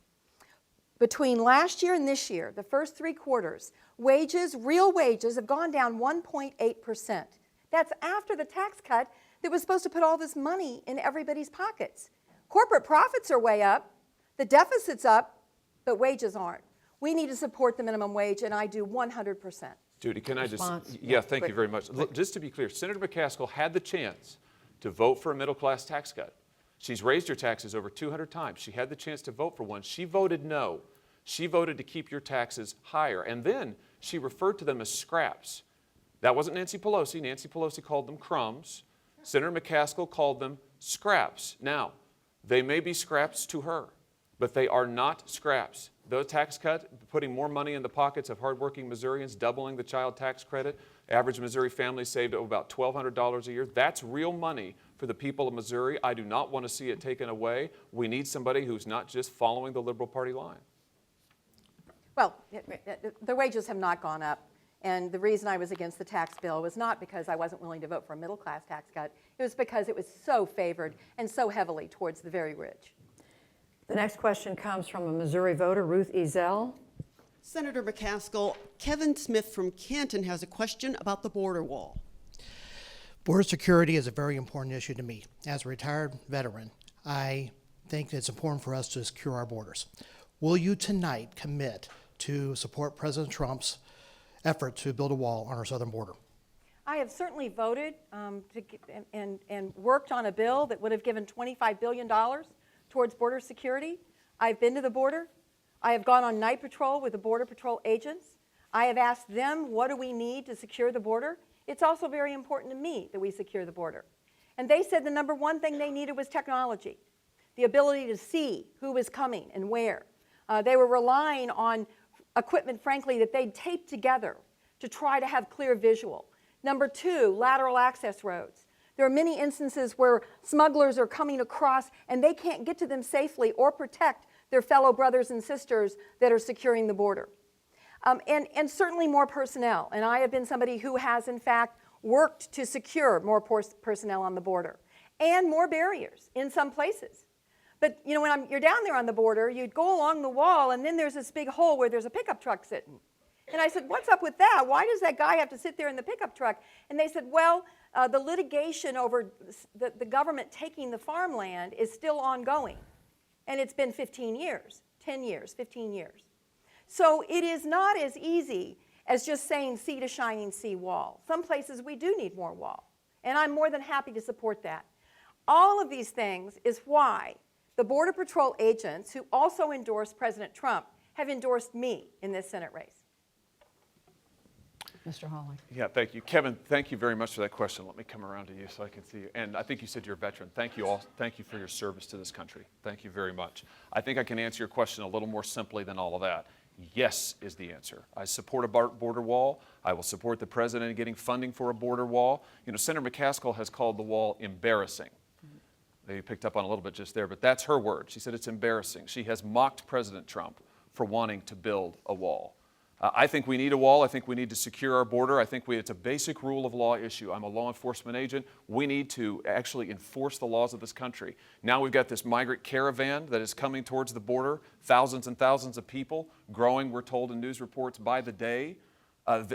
Between last year and this year, the first 3 quarters, wages, real wages, have gone down 1.8%. That's after the tax cut that was supposed to put all this money in everybody's pockets. Corporate profits are way up, the deficit's up, but wages aren't. We need to support the minimum wage, and I do 100%. Judy, can I Response? just, yeah, thank you very much. Look, just to be clear, Senator McCaskill had the chance to vote for a middle-class tax cut. She's raised her taxes over 200 times. She had the chance to vote for one. She voted no. She voted to keep your taxes higher. And then she referred to them as scraps. That wasn't Nancy Pelosi. Nancy Pelosi called them crumbs. Senator McCaskill called them scraps. Now, they may be scraps to her, but they are not scraps. The tax cut, putting more money in the pockets of hardworking Missourians, doubling the child tax credit, average Missouri family saved about $1,200 a year. That's real money for the people of Missouri. I do not want to see it taken away. We need somebody who's not just following the Liberal Party line. Well, the wages have not gone up. And the reason I was against the tax bill was not because I wasn't willing to vote for a middle-class tax cut. It was because it was so favored and so heavily towards the very rich. The next question comes from a Missouri voter, Ruth Ezell. Senator McCaskill, Kevin Smith from Canton has a question about the border wall. Border security is a very important issue to me. As a retired veteran, I think it's important for us to secure our borders. Will you tonight commit to support President Trump's effort to build a wall on our southern border? I have certainly voted and worked on a bill that would have given $25 billion towards border security. I've been to the border. I have gone on night patrol with the Border Patrol agents. I have asked them, what do we need to secure the border? It's also very important to me that we secure the border. And they said the number one thing they needed was technology, the ability to see who was coming and where. They were relying on equipment, frankly, that they'd taped together to try to have clear visual. Number two, lateral access roads. There are many instances where smugglers are coming across and they can't get to them safely or protect their fellow brothers and sisters that are securing the border. And certainly more personnel. And I have been somebody who has, in fact, worked to secure more personnel on the border and more barriers in some places. But you know, when you're down there on the border, you'd go along the wall and then there's this big hole where there's a pickup truck sitting. And I said, what's up with that? Why does that guy have to sit there in the pickup truck? And they said, well, the litigation over the government taking the farmland is still ongoing. And it's been 15 years, 10 years, 15 years. So it is not as easy as just saying sea to shining sea wall. Some places we do need more wall. And I'm more than happy to support that. All of these things is why the Border Patrol agents who also endorsed President Trump have endorsed me in this Senate race. Mr. Hawley. Yeah, thank you. Kevin, thank you very much for that question. Let me come around to you so I can see you. And I think you said you're a veteran. Thank you all. Thank you for your service to this country. Thank you very much. I think I can answer your question a little more simply than all of that. Yes is the answer. I support a border wall. I will support the president in getting funding for a border wall. You know, Senator McCaskill has called the wall embarrassing. They picked up on a little bit just there, but that's her word. She said it's embarrassing. She has mocked President Trump for wanting to build a wall. I think we need a wall. I think we need to secure our border. I think it's a basic rule of law issue. I'm a law enforcement agent. We need to actually enforce the laws of this country. Now we've got this migrant caravan that is coming towards the border, thousands and thousands of people, growing, we're told in news reports, by the day.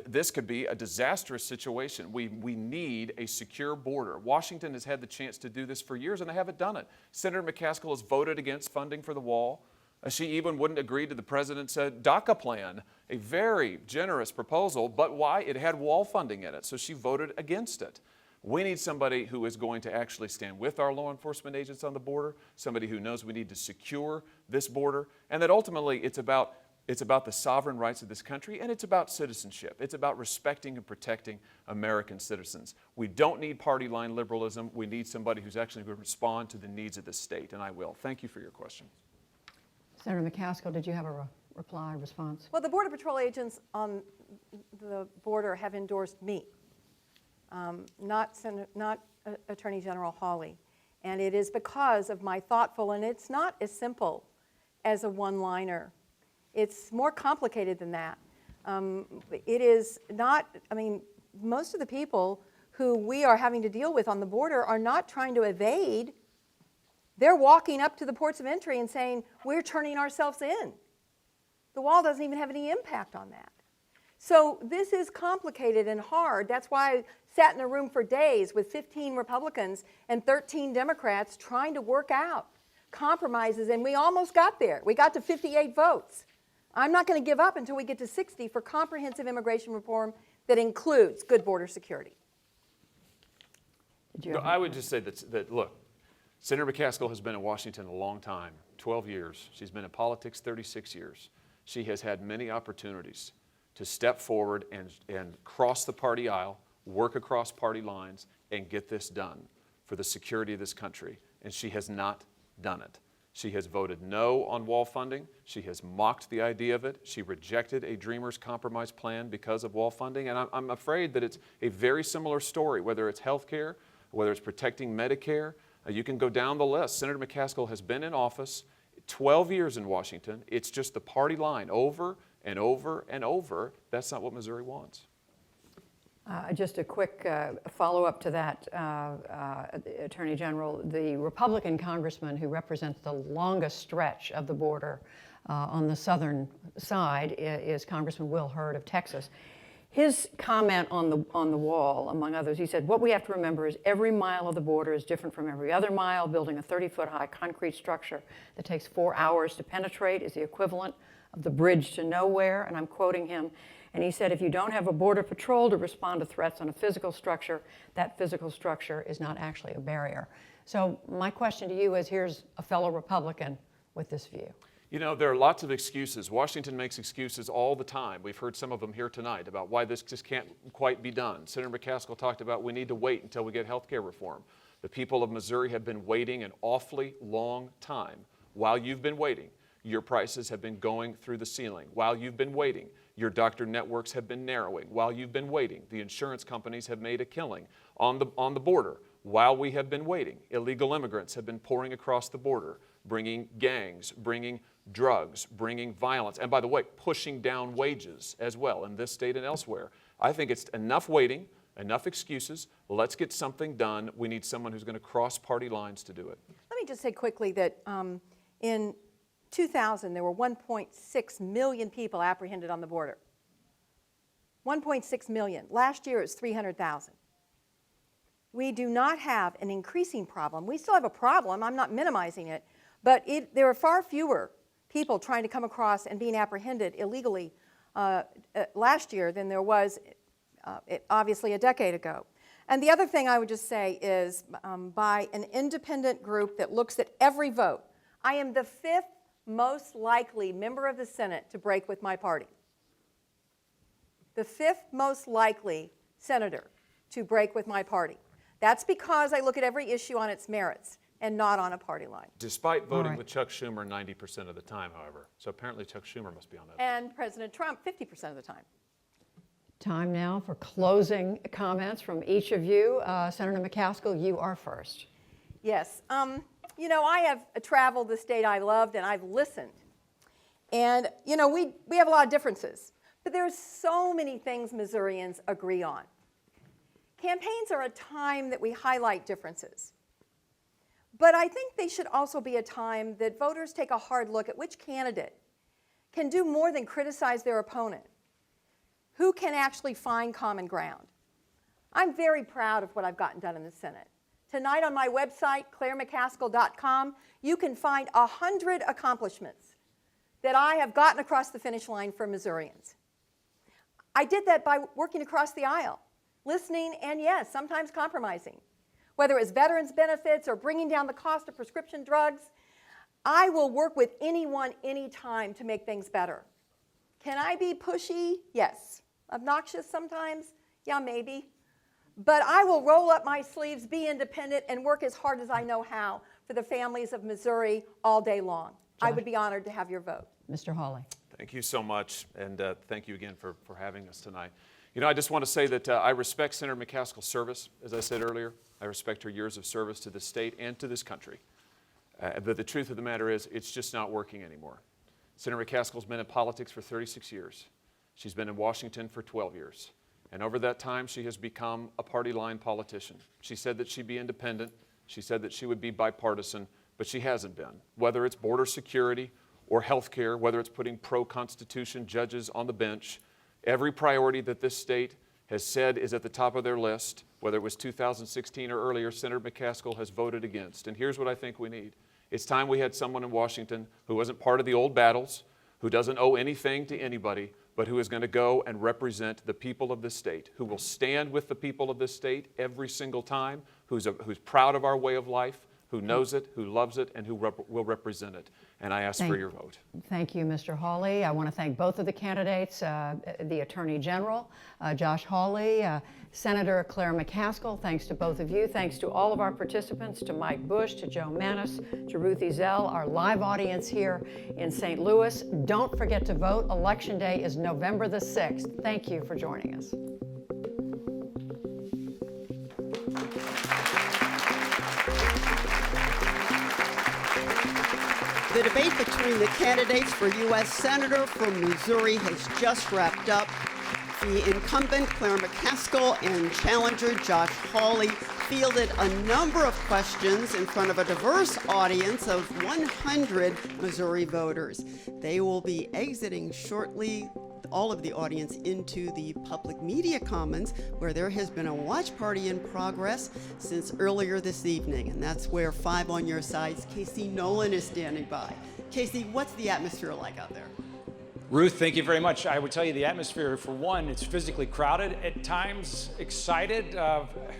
This could be a disastrous situation. We need a secure border. Washington has had the chance to do this for years, and they haven't done it. Senator McCaskill has voted against funding for the wall. She even wouldn't agree to the president's DACA plan, a very generous proposal, but why? It had wall funding in it, so she voted against it. We need somebody who is going to actually stand with our law enforcement agents on the border, somebody who knows we need to secure this border, and that ultimately it's about the sovereign rights of this country, and it's about citizenship. It's about respecting and protecting American citizens. We don't need party line liberalism. We need somebody who's actually going to respond to the needs of this state, and I will. Thank you for your question. Senator McCaskill, did you have a response? Well, the Border Patrol agents on the border have endorsed me, not Attorney General Hawley. And it is because of my thoughtful, and it's not as simple as a one-liner. It's more complicated than that. It is not, I mean, most of the people who we are having to deal with on the border are not trying to evade. They're walking up to the ports of entry and saying, we're turning ourselves in. The wall doesn't even have any impact on that. So this is complicated and hard. That's why I sat in a room for days with 15 Republicans and 13 Democrats trying to work out compromises, and we almost got there. We got to 58 votes. I'm not going to give up until we get to 60 for comprehensive immigration reform that includes good border security. No, I would just say that, look, Senator McCaskill has been in Washington a long time, 12 years. She's been in politics 36 years. She has had many opportunities to step forward and cross the party aisle, work across party lines, and get this done for the security of this country, and she has not done it. She has voted no on wall funding. She has mocked the idea of it. She rejected a Dreamers Compromise plan because of wall funding, and I'm afraid that it's a very similar story, whether it's health care, whether it's protecting Medicare. You can go down the list. Senator McCaskill has been in office 12 years in Washington. It's just the party line over and over and over. That's not what Missouri wants. Just a quick follow-up to that, Attorney General. The Republican congressman who represents the longest stretch of the border on the southern side is Congressman Will Hurd of Texas. His comment on the wall, among others, he said, what we have to remember is every mile of the border is different from every other mile. Building a 30-foot high concrete structure that takes 4 hours to penetrate is the equivalent of the bridge to nowhere, and I'm quoting him. And he said, if you don't have a border patrol to respond to threats on a physical structure, that physical structure is not actually a barrier. So my question to you is, here's a fellow Republican with this view. You know, there are lots of excuses. Washington makes excuses all the time. We've heard some of them here tonight about why this just can't quite be done. Senator McCaskill talked about we need to wait until we get health care reform. The people of Missouri have been waiting an awfully long time. While you've been waiting, your prices have been going through the ceiling. While you've been waiting, your doctor networks have been narrowing. While you've been waiting, the insurance companies have made a killing on the border. While we have been waiting, illegal immigrants have been pouring across the border, bringing gangs, bringing drugs, bringing violence, and by the way, pushing down wages as well in this state and elsewhere. I think it's enough waiting, enough excuses. Let's get something done. We need someone who's going to cross party lines to do it. Let me just say quickly that in 2000, there were 1.6 million people apprehended on the border. 1.6 million. Last year, it was 300,000. We do not have an increasing problem. We still have a problem. I'm not minimizing it. But there are far fewer people trying to come across and being apprehended illegally last year than there was obviously a decade ago. And the other thing I would just say is by an independent group that looks at every vote, I am the 5th most likely member of the Senate to break with my party. The 5th most likely senator to break with my party. That's because I look at every issue on its merits and not on a party line. Despite voting with Chuck Schumer 90% of the time, however. So apparently Chuck Schumer must be on that. And President Trump 50% of the time. Time now for closing comments from each of you. Senator McCaskill, you are first. Yes. You know, I have traveled the state I loved, and I've listened. And, you know, we have a lot of differences. But there's so many things Missourians agree on. Campaigns are a time that we highlight differences. But I think they should also be a time that voters take a hard look at which candidate can do more than criticize their opponent. Who can actually find common ground? I'm very proud of what I've gotten done in the Senate. Tonight on my website, clairemccaskill.com, you can find 100 accomplishments that I have gotten across the finish line for Missourians. I did that by working across the aisle, listening and, yes, sometimes compromising. Whether it's veterans benefits or bringing down the cost of prescription drugs, I will work with anyone, anytime to make things better. Can I be pushy? Yes. Obnoxious sometimes? Yeah, maybe. But I will roll up my sleeves, be independent, and work as hard as I know how for the families of Missouri all day long. I would be honored to have your vote. Mr. Hawley. Thank you so much, and thank you again for having us tonight. You know, I just want to say that I respect Senator McCaskill's service, as I said earlier. I respect her years of service to the state and to this country. But the truth of the matter is, it's just not working anymore. Senator McCaskill's been in politics for 36 years. She's been in Washington for 12 years. And over that time, she has become a party line politician. She said that she'd be independent. She said that she would be bipartisan, but she hasn't been. Whether it's border security or health care, whether it's putting pro-Constitution judges on the bench, every priority that this state has said is at the top of their list, whether it was 2016 or earlier, Senator McCaskill has voted against. And here's what I think we need. It's time we had someone in Washington who wasn't part of the old battles, who doesn't owe anything to anybody, but who is going to go and represent the people of this state, who will stand with the people of this state every single time, who's proud of our way of life, who knows it, who loves it, and who will represent it. And I ask for your vote. Thank you, Mr. Hawley. I want to thank both of the candidates, the Attorney General, Josh Hawley, Senator Claire McCaskill. Thanks to both of you. Thanks to all of our participants, to Mike Bush, to Joe Manis, to Ruth Ezell, our live audience here in St. Louis. Don't forget to vote. Election Day is November the 6th. Thank you for joining us. The debate between the candidates for U.S. Senator from Missouri has just wrapped up. The incumbent, Claire McCaskill, and challenger, Josh Hawley, fielded a number of questions in front of a diverse audience of 100 Missouri voters. They will be exiting shortly, all of the audience, into the public media commons, where there has been a watch party in progress since earlier this evening, and that's where 5 on Your Side's Casey Nolan is standing by. Casey, what's the atmosphere like out there? Ruth, thank you very much. I would tell you the atmosphere, for one, it's physically crowded, at times excited.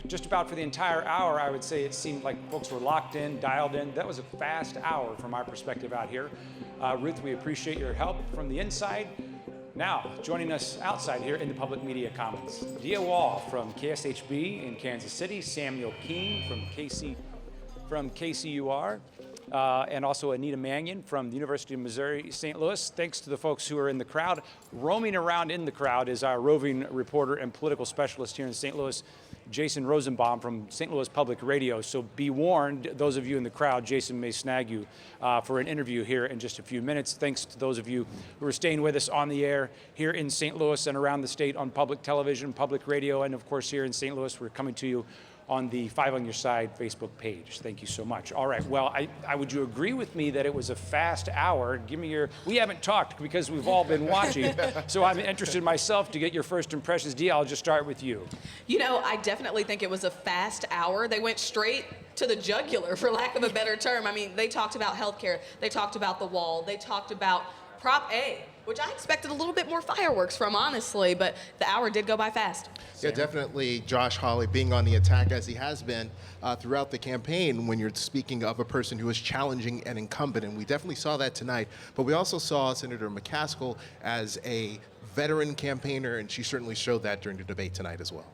Just about for the entire hour, I would say it seemed like folks were locked in, dialed in. That was a fast hour from our perspective out here. Ruth, we appreciate your help from the inside. Now, joining us outside here in the public media commons, Dia Wall from KSHB in Kansas City, Samuel Keene from KCUR, and also Anita Mannion from the University of Missouri, St. Louis. Thanks to the folks who are in the crowd. Roaming around in the crowd is our roving reporter and political specialist here in St. Louis, Jason Rosenbaum from St. Louis Public Radio. So be warned, those of you in the crowd, Jason may snag you for an interview here in just a few minutes. Thanks to those of you who are staying with us on the air here in St. Louis and around the state on public television, public radio, and of course here in St. Louis, we're coming to you on the 5 on Your Side Facebook page. Thank you so much. All right, well, would you agree with me that it was a fast hour? Give me we haven't talked because we've all been watching, so I'm interested myself to get your first impressions. Dee, I'll just start with you. You know, I definitely think it was a fast hour. They went straight to the jugular, for lack of a better term. I mean, they talked about healthcare, they talked about the wall, they talked about Prop A, which I expected a little bit more fireworks from, honestly, but the hour did go by fast. Yeah, definitely Josh Hawley being on the attack as he has been throughout the campaign when you're speaking of a person who is challenging an incumbent, and we definitely saw that tonight. But we also saw Senator McCaskill as a veteran campaigner, and she certainly showed that during the debate tonight as well.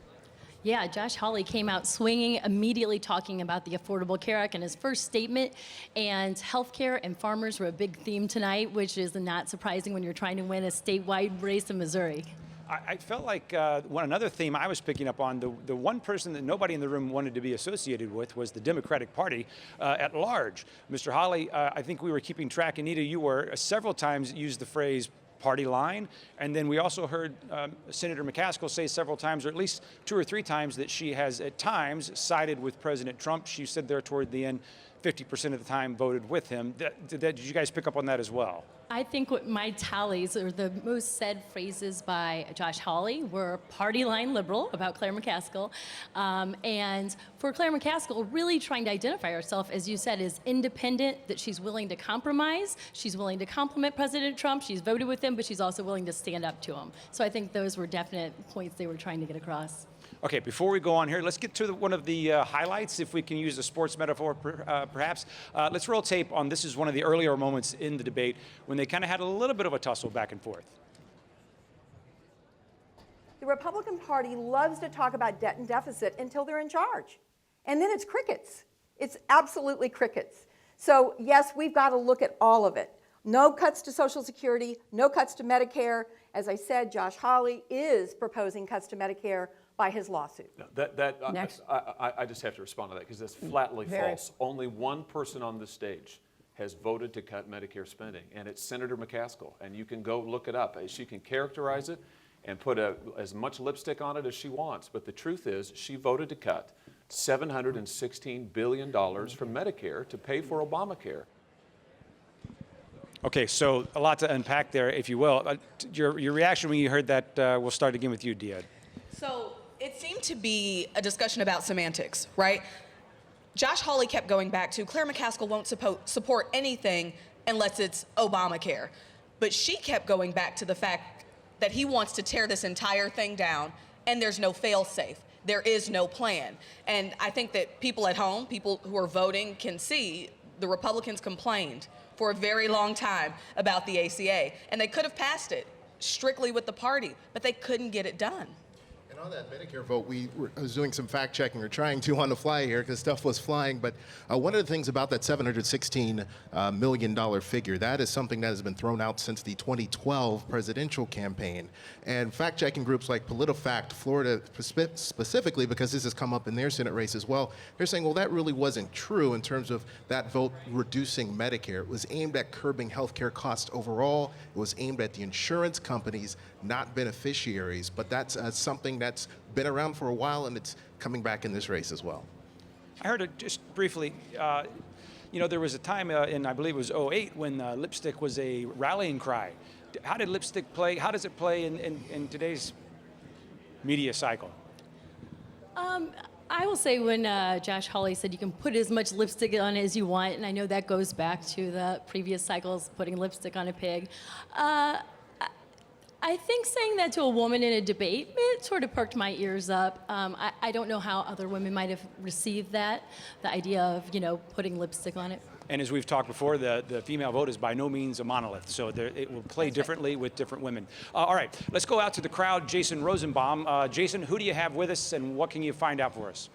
Yeah, Josh Hawley came out swinging, immediately talking about the Affordable Care Act in his first statement, and healthcare and farmers were a big theme tonight, which is not surprising when you're trying to win a statewide race in Missouri. I felt like another theme I was picking up on, the one person that nobody in the room wanted to be associated with was the Democratic Party at large. Mr. Hawley, I think we were keeping track, Anita, you were several times used the phrase party line, and then we also heard Senator McCaskill say several times, or at least 2 or 3 times, that she has at times sided with President Trump. She said there toward the end 50% of the time voted with him. Did you guys pick up on that as well? I think what my tallies, or the most said phrases by Josh Hawley, were party line liberal about Claire McCaskill. And for Claire McCaskill, really trying to identify herself, as you said, as independent, that she's willing to compromise, she's willing to compliment President Trump, she's voted with him, but she's also willing to stand up to him. So I think those were definite points they were trying to get across. Okay, before we go on here, let's get to one of the highlights, if we can use a sports metaphor, perhaps. Let's roll tape on this is one of the earlier moments in the debate when they kind of had a little bit of a tussle back and forth. The Republican Party loves to talk about debt and deficit until they're in charge. And then it's crickets. It's absolutely crickets. So yes, we've got to look at all of it. No cuts to Social Security, no cuts to Medicare. As I said, Josh Hawley is proposing cuts to Medicare by his lawsuit. No, I just have to respond to that because that's flatly false. Only one person on this stage has voted to cut Medicare spending, and it's Senator McCaskill. And you can go look it up. She can characterize it and put as much lipstick on it as she wants. But the truth is, she voted to cut $716 billion from Medicare to pay for Obamacare. Okay, so a lot to unpack there, if you will. Your reaction when you heard that, we'll start again with you, Dia. So it seemed to be a discussion about semantics, right? Josh Hawley kept going back to Claire McCaskill won't support anything unless it's Obamacare. But she kept going back to the fact that he wants to tear this entire thing down, and there's no fail-safe. There is no plan. And I think that people at home, people who are voting, can see the Republicans complained for a very long time about the ACA, and they could have passed it strictly with the party, but they couldn't get it done. And on that Medicare vote, I was doing some fact checking, or trying to on the fly here because stuff was flying. But one of the things about that $716 million figure, that is something that has been thrown out since the 2012 presidential campaign. And fact checking groups like PolitiFact, Florida specifically, because this has come up in their Senate race as well, they're saying, well, that really wasn't true in terms of that vote reducing Medicare. It was aimed at curbing healthcare costs overall. It was aimed at the insurance companies, not beneficiaries. But that's something that's been around for a while, and it's coming back in this race as well. I heard it just briefly. There was a time in, I believe it was 2008, when lipstick was a rallying cry. How did lipstick play? How does it play in today's media cycle? I will say when Josh Hawley said you can put as much lipstick on it as you want, and I know that goes back to the previous cycles, putting lipstick on a pig. I think saying that to a woman in a debate, it sort of perked my ears up. I don't know how other women might have received that, the idea of, putting lipstick on it. And as we've talked before, the female vote is by no means a monolith, so it will play differently with different women. All right, let's go out to the crowd. Jason Rosenbaum. Jason, who do you have with us, and what can you find out for us?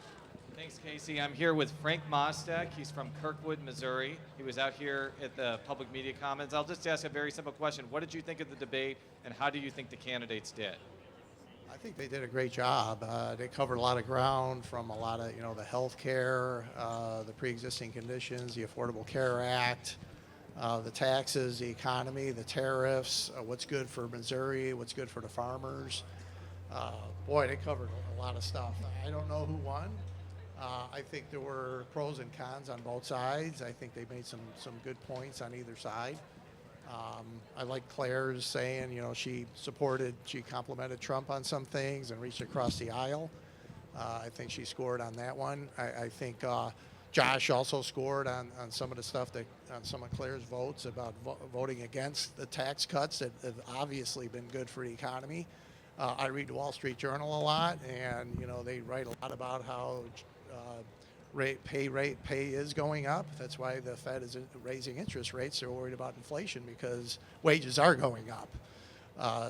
Thanks, Casey. I'm here with Frank Mostek. He's from Kirkwood, Missouri. He was out here at the Public Media Commons. I'll just ask a very simple question. What did you think of the debate, and how do you think the candidates did? I think they did a great job. They covered a lot of ground, from a lot of, the health care, the pre-existing conditions, the Affordable Care Act, the taxes, the economy, the tariffs, what's good for Missouri, what's good for the farmers. Boy, they covered a lot of stuff. I don't know who won. I think there were pros and cons on both sides. I think they made some good points on either side. I like Claire's saying, she complimented Trump on some things and reached across the aisle. I think she scored on that one. I think Josh also scored on some of the stuff on some of Claire's votes about voting against the tax cuts that have obviously been good for the economy. I read the Wall Street Journal a lot, and they write a lot about how pay is going up. That's why the Fed is raising interest rates. They're worried about inflation because wages are going up.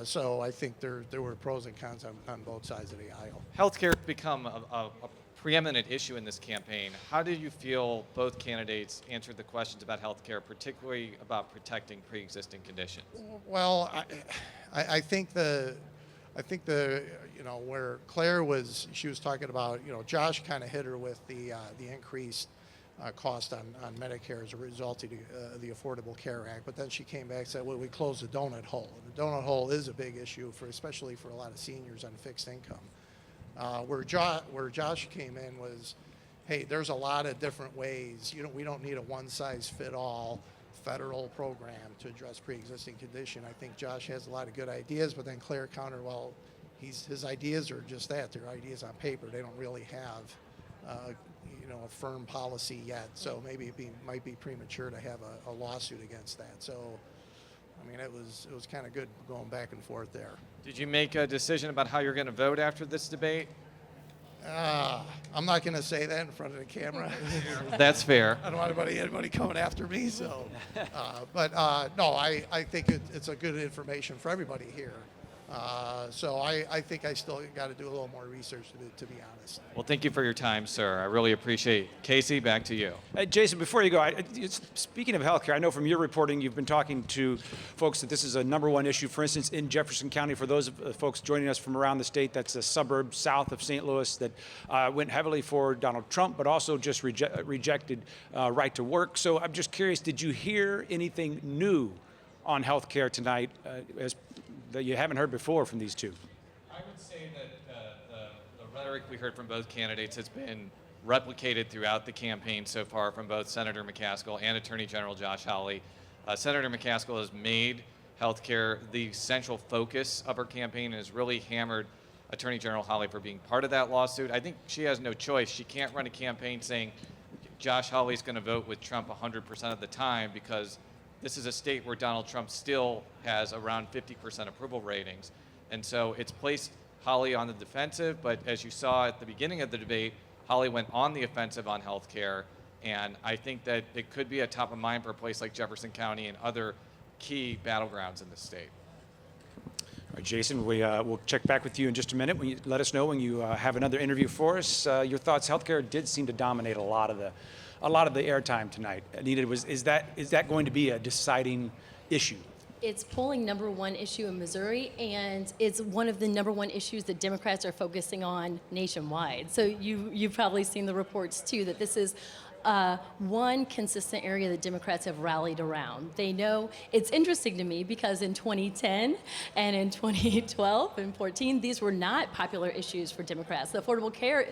So I think there were pros and cons on both sides of the aisle. Healthcare has become a preeminent issue in this campaign. How did you feel both candidates answered the questions about healthcare, particularly about protecting pre-existing conditions? Well, I think where Claire was, she was talking about, Josh kind of hit her with the increased cost on Medicare as a result of the Affordable Care Act. But then she came back and said, well, we closed the donut hole. The donut hole is a big issue, especially for a lot of seniors on fixed income. Where Josh came in was, hey, there's a lot of different ways. We don't need a one-size-fit-all federal program to address pre-existing condition. I think Josh has a lot of good ideas, but then Claire countered, well, his ideas are just that. They're ideas on paper. They don't really have, a firm policy yet. So maybe it might be premature to have a lawsuit against that. So, it was kind of good going back and forth there. Did you make a decision about how you're going to vote after this debate? I'm not going to say that in front of the camera. That's fair. I don't want anybody coming after me. So, no, I think it's a good information for everybody here. So I think I still got to do a little more research, to be honest. Well, thank you for your time, sir. I really appreciate it. Casey, back to you. Jason, before you go, speaking of healthcare, I know from your reporting you've been talking to folks that this is a #1 issue. For instance, in Jefferson County, for those folks joining us from around the state, that's a suburb south of St. Louis that went heavily for Donald Trump, but also just rejected right to work. So I'm just curious, did you hear anything new on healthcare tonight that you haven't heard before from these two? I would say that the rhetoric we heard from both candidates has been replicated throughout the campaign so far from both Senator McCaskill and Attorney General Josh Hawley. Senator McCaskill has made healthcare the central focus of her campaign and has really hammered Attorney General Hawley for being part of that lawsuit. I think she has no choice. She can't run a campaign saying Josh Hawley's going to vote with Trump 100% of the time, because this is a state where Donald Trump still has around 50% approval ratings. And so it's placed Hawley on the defensive, but as you saw at the beginning of the debate, Hawley went on the offensive on health care. And I think that it could be a top of mind for a place like Jefferson County and other key battlegrounds in the state. All right, Jason, we'll check back with you in just a minute. When you let us know when you have another interview for us. Your thoughts. Healthcare did seem to dominate a lot of the airtime tonight. Anita, is that going to be a deciding issue? It's polling number one issue in Missouri, and it's one of the number one issues that Democrats are focusing on nationwide. So you've probably seen the reports too that this is one consistent area that Democrats have rallied around. They know, it's interesting to me because in 2010 and in 2012 and 14, these were not popular issues for Democrats. The Affordable Care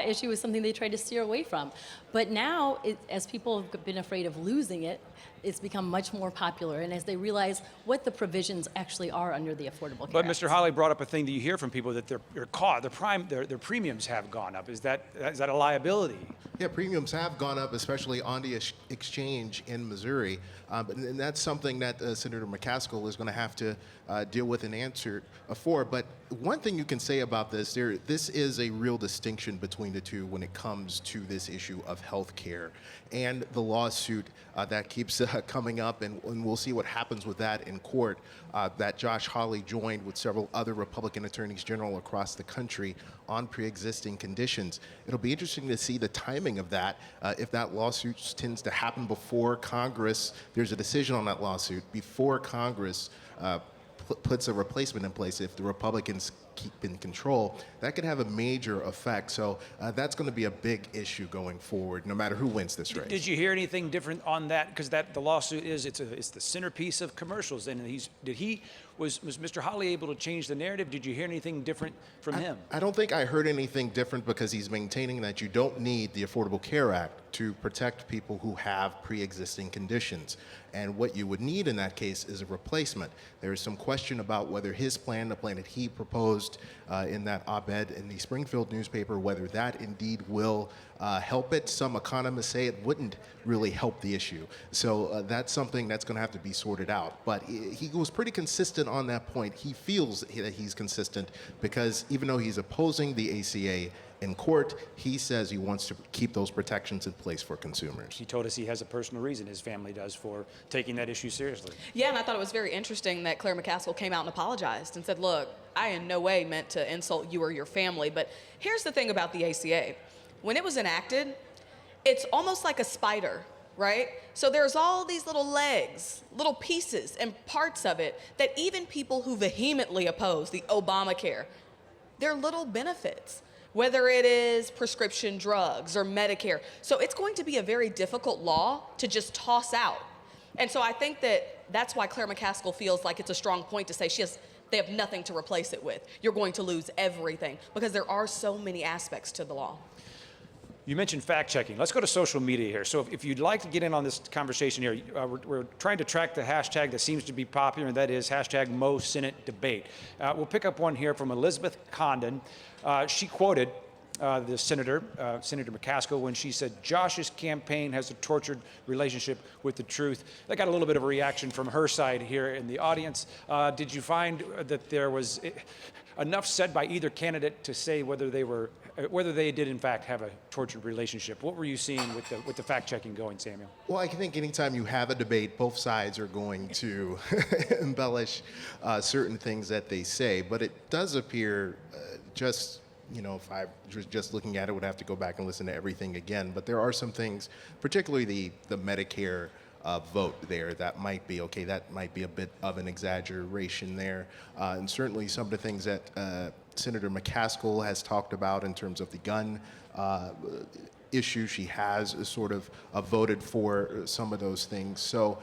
issue was something they tried to steer away from. But now, as people have been afraid of losing it, it's become much more popular, and as they realize what the provisions actually are under the Affordable Care But Act. Mr. Hawley brought up a thing that you hear from people that their premiums have gone up. Is that a liability? Yeah, premiums have gone up, especially on the exchange in Missouri. And that's something that Senator McCaskill is going to have to deal with and answer for. But one thing you can say about this, this is a real distinction between the two when it comes to this issue of health care and the lawsuit that keeps coming up, and we'll see what happens with that in court, that Josh Hawley joined with several other Republican attorneys general across the country on pre-existing conditions. It'll be interesting to see the timing of that. If that lawsuit tends to happen before Congress, there's a decision on that lawsuit, before Congress puts a replacement in place, if the Republicans keep in control, that could have a major effect. So that's going to be a big issue going forward, no matter who wins this race. Did you hear anything different on that? Because the lawsuit it's the centerpiece of commercials. And was Mr. Hawley able to change the narrative? Did you hear anything different from him? I don't think I heard anything different, because he's maintaining that you don't need the Affordable Care Act to protect people who have pre-existing conditions. And what you would need in that case is a replacement. There is some question about whether his plan, the plan that he proposed in that op-ed in the Springfield newspaper, whether that indeed will help it. Some economists say it wouldn't really help the issue. So that's something that's going to have to be sorted out. But he was pretty consistent on that point. He feels that he's consistent because even though he's opposing the ACA in court, he says he wants to keep those protections in place for consumers. He told us he has a personal reason, his family does, for taking that issue seriously. Yeah, and I thought it was very interesting that Claire McCaskill came out and apologized and said, look, I in no way meant to insult you or your family, but here's the thing about the ACA. When it was enacted, it's almost like a spider, right? So there's all these little legs, little pieces and parts of it that even people who vehemently oppose the Obamacare, they're little benefits, whether it is prescription drugs or Medicare. So it's going to be a very difficult law to just toss out. And so I think that's why Claire McCaskill feels like it's a strong point to say they have nothing to replace it with. You're going to lose everything because there are so many aspects to the law. You mentioned fact-checking. Let's go to social media here. So if you'd like to get in on this conversation here, we're trying to track the hashtag that seems to be popular, and that is hashtag #MoSenateDebate. We'll pick up one here from Elizabeth Condon. She quoted the Senator McCaskill, when she said, Josh's campaign has a tortured relationship with the truth. That got a little bit of a reaction from her side here in the audience. Did you find that there was enough said by either candidate to say whether they did in fact have a tortured relationship? What were you seeing with the fact-checking going, Samuel? Well, I think anytime you have a debate, both sides are going to embellish certain things that they say, but it does appear if I was just looking at it, would have to go back and listen to everything again. But there are some things, particularly the Medicare vote there, that might be okay. That might be a bit of an exaggeration there, and certainly some of the things that Senator McCaskill has talked about in terms of the gun issue. She has sort of voted for some of those things. So.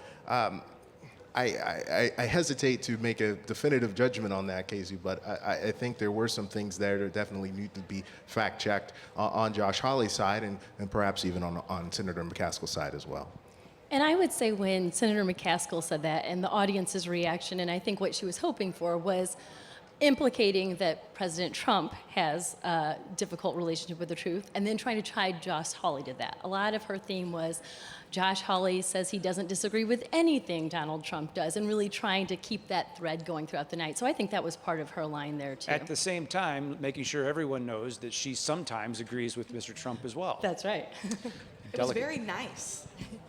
I hesitate to make a definitive judgment on that, Casey, but I think there were some things there that definitely need to be fact-checked on Josh Hawley's side and perhaps even on Senator McCaskill's side as well. And I would say when Senator McCaskill said that and the audience's reaction, and I think what she was hoping for was implicating that President Trump has a difficult relationship with the truth, and then trying to tie Josh Hawley to that. A lot of her theme was Josh Hawley says he doesn't disagree with anything Donald Trump does, and really trying to keep that thread going throughout the night. So I think that was part of her line there, too. At the same time, making sure everyone knows that she sometimes agrees with Mr. Trump as well. That's right. It was very nice.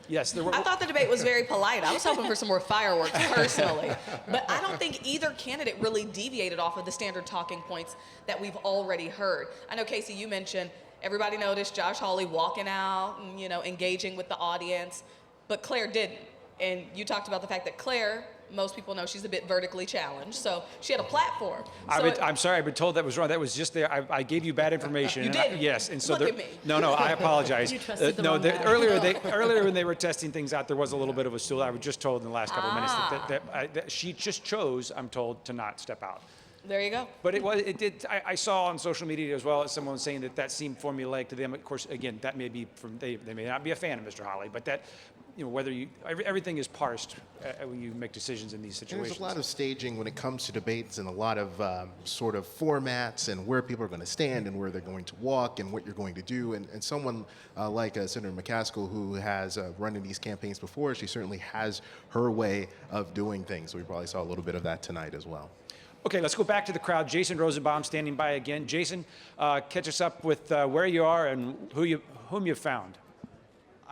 Yes, there were. I thought the debate was very polite. I was hoping for some more fireworks personally. But I don't think either candidate really deviated off of the standard talking points that we've already heard. I know, Casey, you mentioned everybody noticed Josh Hawley walking out and, engaging with the audience, but Claire didn't. And you talked about the fact that Claire, most people know she's a bit vertically challenged, so she had a platform. I'm sorry, I've been told that was wrong. That was just there. I gave you bad information. You did? Yes, and so Look at me. No, I apologize. You trusted the no, wrong guy. earlier when they were testing things out, there was a little bit of a stool. I was just told in the last couple of minutes that she just chose, I'm told, to not step out. There you go. But it did. I saw on social media as well as someone saying that seemed formulaic to them. Of course, again, that may be from they may not be a fan of Mr. Hawley, but that whether everything is parsed when you make decisions in these situations. There's a lot of staging when it comes to debates, and a lot of sort of formats and where people are going to stand and where they're going to walk and what you're going to do. And someone like Senator McCaskill, who has run in these campaigns before, she certainly has her way of doing things. So we probably saw a little bit of that tonight as well. Okay, let's go back to the crowd. Jason Rosenbaum standing by again. Jason, catch us up with where you are and whom you found.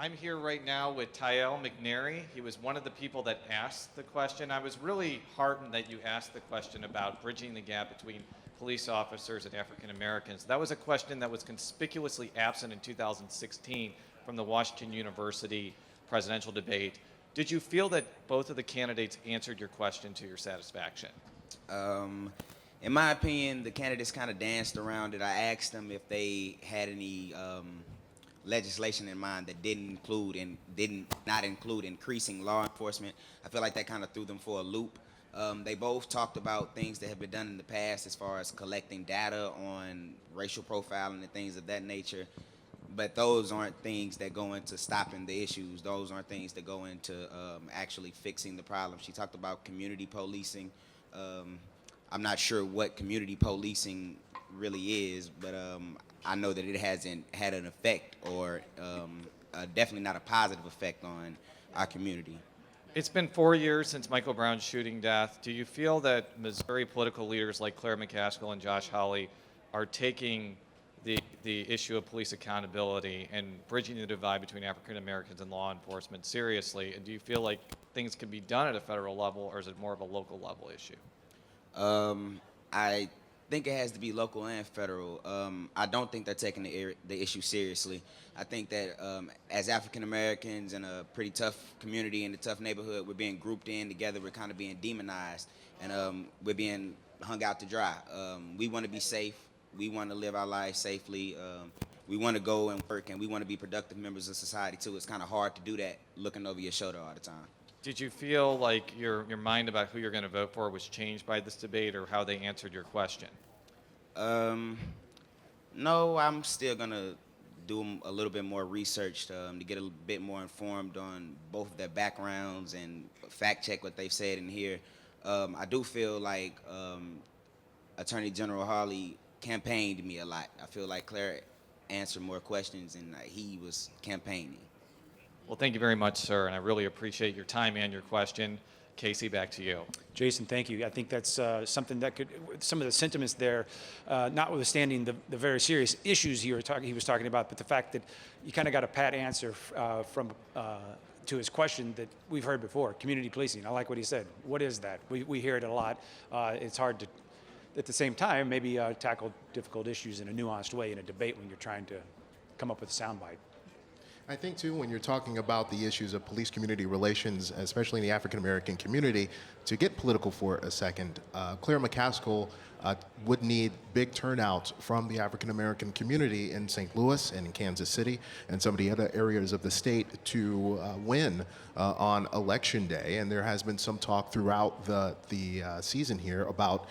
I'm here right now with Tyel McNary. He was one of the people that asked the question. I was really heartened that you asked the question about bridging the gap between police officers and African Americans. That was a question that was conspicuously absent in 2016 from the Washington University presidential debate. Did you feel that both of the candidates answered your question to your satisfaction? In my opinion, the candidates kind of danced around it. I asked them if they had any legislation in mind that did not include increasing law enforcement. I feel like that kind of threw them for a loop. They both talked about things that have been done in the past as far as collecting data on racial profiling and things of that nature. But those aren't things that go into stopping the issues. Those aren't things that go into actually fixing the problem. She talked about community policing. I'm not sure what community policing really is, but I know that it hasn't had an effect or definitely not a positive effect on our community. It's been 4 years since Michael Brown's shooting death. Do you feel that Missouri political leaders like Claire McCaskill and Josh Hawley are taking the issue of police accountability and bridging the divide between African Americans and law enforcement seriously? And do you feel like things can be done at a federal level, or is it more of a local level issue? I think it has to be local and federal. I don't think they're taking the issue seriously. I think that as African Americans in a pretty tough community, in a tough neighborhood, we're being grouped in together. We're kind of being demonized, and we're being hung out to dry. We want to be safe. We want to live our lives safely. We want to go and work, and we want to be productive members of society, too. It's kind of hard to do that looking over your shoulder all the time. Did you feel like your mind about who you're going to vote for was changed by this debate, or how they answered your question? No, I'm still going to do a little bit more research to get a bit more informed on both of their backgrounds and fact check what they've said in here. I do feel like Attorney General Hawley campaigned me a lot. I feel like Claire answered more questions and he was campaigning. Well, thank you very much, sir, and I really appreciate your time and your question. Casey, back to you. Jason, thank you. I think that's something that could, some of the sentiments there, notwithstanding the very serious issues he was talking about, but the fact that you kind of got a pat answer to his question that we've heard before, community policing. I like what he said. What is that? We hear it a lot. It's hard to, at the same time, maybe tackle difficult issues in a nuanced way in a debate when you're trying to come up with a soundbite. I think, too, when you're talking about the issues of police-community relations, especially in the African-American community, to get political for a second, Claire McCaskill would need big turnout from the African-American community in St. Louis and in Kansas City and some of the other areas of the state to win on Election Day. And there has been some talk throughout the season here about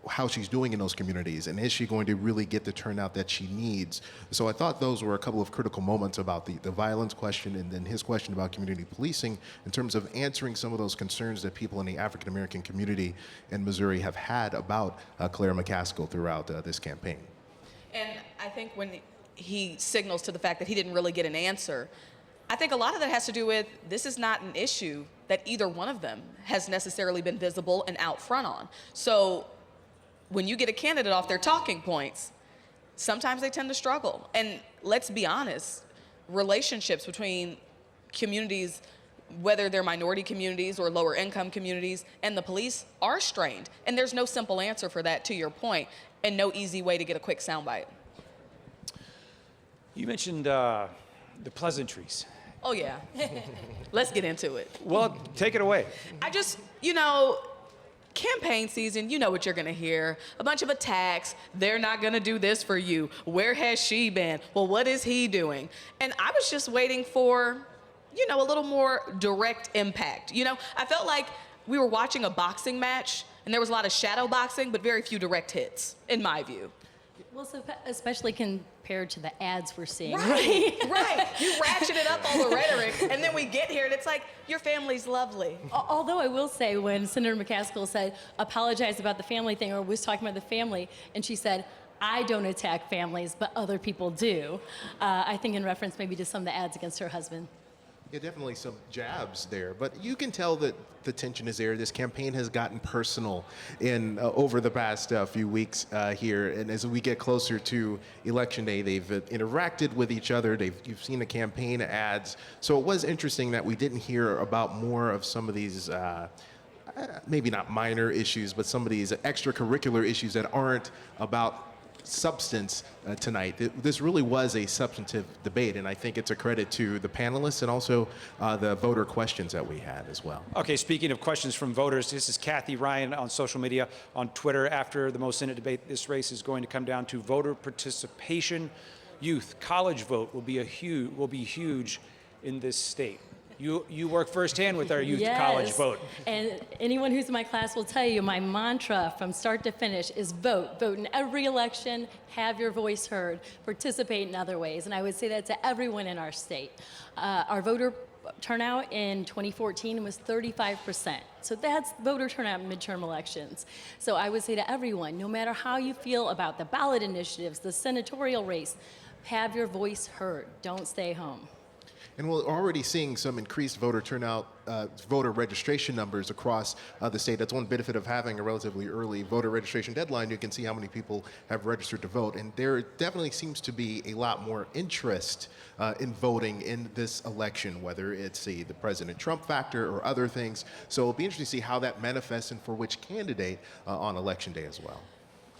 how she's doing in those communities, and is she going to really get the turnout that she needs? So I thought those were a couple of critical moments about the violence question, and then his question about community policing in terms of answering some of those concerns that people in the African American community in Missouri have had about Claire McCaskill throughout this campaign. And I think when he signals to the fact that he didn't really get an answer, I think a lot of that has to do with this is not an issue that either one of them has necessarily been visible and out front on. So when you get a candidate off their talking points, sometimes they tend to struggle. And let's be honest, relationships between communities, whether they're minority communities or lower income communities, and the police are strained. And there's no simple answer for that, to your point, and no easy way to get a quick soundbite. You mentioned the pleasantries. Oh, yeah. Let's get into it. Well, take it away. I just, campaign season, you know what you're going to hear. A bunch of attacks. They're not going to do this for you. Where has she been? Well, what is he doing? And I was just waiting for, a little more direct impact. I felt like we were watching a boxing match, and there was a lot of shadow boxing, but very few direct hits, in my view. Well, so especially compared to the ads we're seeing. Right. You ratcheted up all the rhetoric, and then we get here, and it's like, your family's lovely. Although I will say, when Senator McCaskill said, apologize about the family thing, or was talking about the family, and she said, I don't attack families, but other people do. I think in reference maybe to some of the ads against her husband. Yeah, definitely some jabs there, but you can tell that the tension is there. This campaign has gotten personal in over the past few weeks here, and as we get closer to Election Day, they've interacted with each other. You've seen the campaign ads, so it was interesting that we didn't hear about more of some of these maybe not minor issues, but some of these extracurricular issues that aren't about substance tonight. This really was a substantive debate, and I think it's a credit to the panelists and also the voter questions that we had as well. Okay, speaking of questions from voters, this is Kathy Ryan on social media, on Twitter. After the most Senate debate, this race is going to come down to voter participation. Youth college vote will be huge in this state. You work firsthand with our youth college vote. And anyone who's in my class will tell you my mantra from start to finish is vote. Vote in every election, have your voice heard, participate in other ways. And I would say that to everyone in our state. Our voter turnout in 2014 was 35%. So that's voter turnout in midterm elections. So I would say to everyone, no matter how you feel about the ballot initiatives, the senatorial race, have your voice heard. Don't stay home. And we're already seeing some increased voter turnout, voter registration numbers across the state. That's one benefit of having a relatively early voter registration deadline. You can see how many people have registered to vote. And there definitely seems to be a lot more interest in voting in this election, whether it's the President Trump factor or other things. So it'll be interesting to see how that manifests and for which candidate on Election Day as well.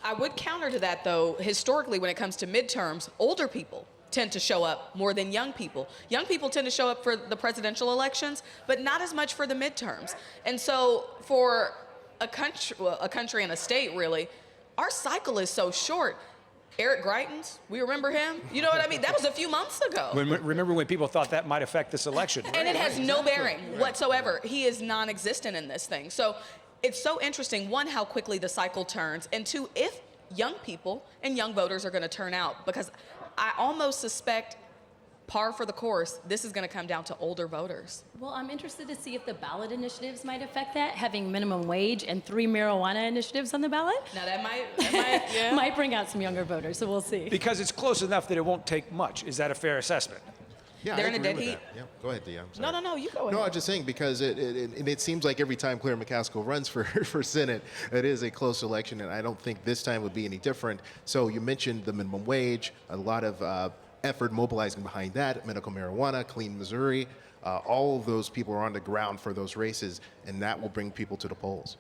I would counter to that, though, historically, when it comes to midterms, older people tend to show up more than young people. Young people tend to show up for the presidential elections, but not as much for the midterms. And so for a country and a state, really, our cycle is so short. Eric Greitens, we remember him? You know what I mean? That was a few months ago. Remember when people thought that might affect this election? And it has no bearing whatsoever. He is non-existent in this thing. So it's so interesting, one, how quickly the cycle turns, and two, if young people and young voters are going to turn out, because I almost suspect, par for the course, this is going to come down to older voters. Well, I'm interested to see if the ballot initiatives might affect that, having minimum wage and 3 marijuana initiatives on the ballot. Now that might might bring out some younger voters, so we'll see. Because it's close enough that it won't take much. Is that a fair assessment? Yeah, They're I in a agree dead with heat. that. Yeah, go ahead, Dee. I'm sorry. No, you go ahead. No, I'm just saying because it seems like every time Claire McCaskill runs for Senate, it is a close election, and I don't think this time would be any different. So you mentioned the minimum wage, a lot of effort mobilizing behind that, medical marijuana, Clean Missouri. All of those people are on the ground for those races, and that will bring people to the polls.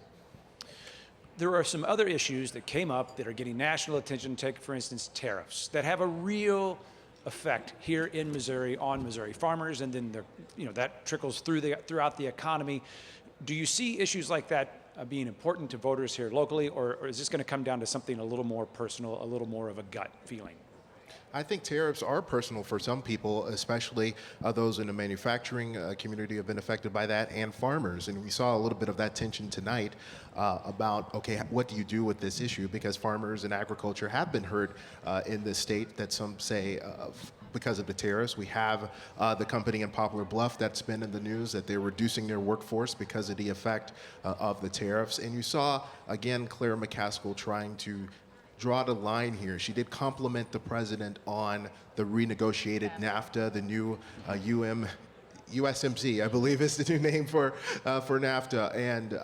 There are some other issues that came up that are getting national attention. Take, for instance, tariffs that have a real effect here in Missouri on Missouri farmers, and then that trickles throughout the economy. Do you see issues like that being important to voters here locally, or is this going to come down to something a little more personal, a little more of a gut feeling? I think tariffs are personal for some people, especially those in the manufacturing community have been affected by that, and farmers. And we saw a little bit of that tension tonight about, okay, what do you do with this issue? Because farmers and agriculture have been hurt in this state, that some say because of the tariffs. We have the company in Poplar Bluff that's been in the news that they're reducing their workforce because of the effect of the tariffs. And you saw, again, Claire McCaskill trying to draw the line here. She did compliment the president on the renegotiated NAFTA, the new USMC, I believe is the new name for NAFTA, and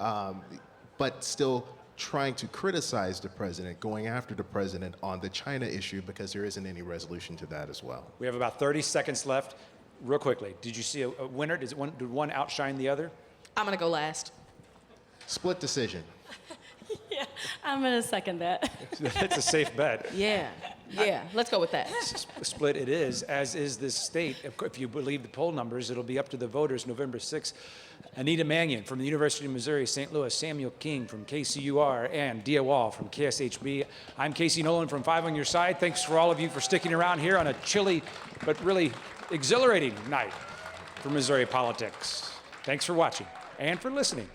but still trying to criticize the president, going after the president on the China issue, because there isn't any resolution to that as well. We have about 30 seconds left. Real quickly, did you see a winner? Did one outshine the other? I'm going to go last. Split decision. Yeah, I'm going to second that. That's a safe bet. Yeah, let's go with that. Split it is, as is this state. If you believe the poll numbers, it'll be up to the voters November 6th. Anita Mannion from the University of Missouri, St. Louis, Samuel King from KCUR, and Dia Wall from KSHB. I'm Casey Nolan from 5 on Your Side. Thanks for all of you for sticking around here on a chilly but really exhilarating night for Missouri politics. Thanks for watching and for listening.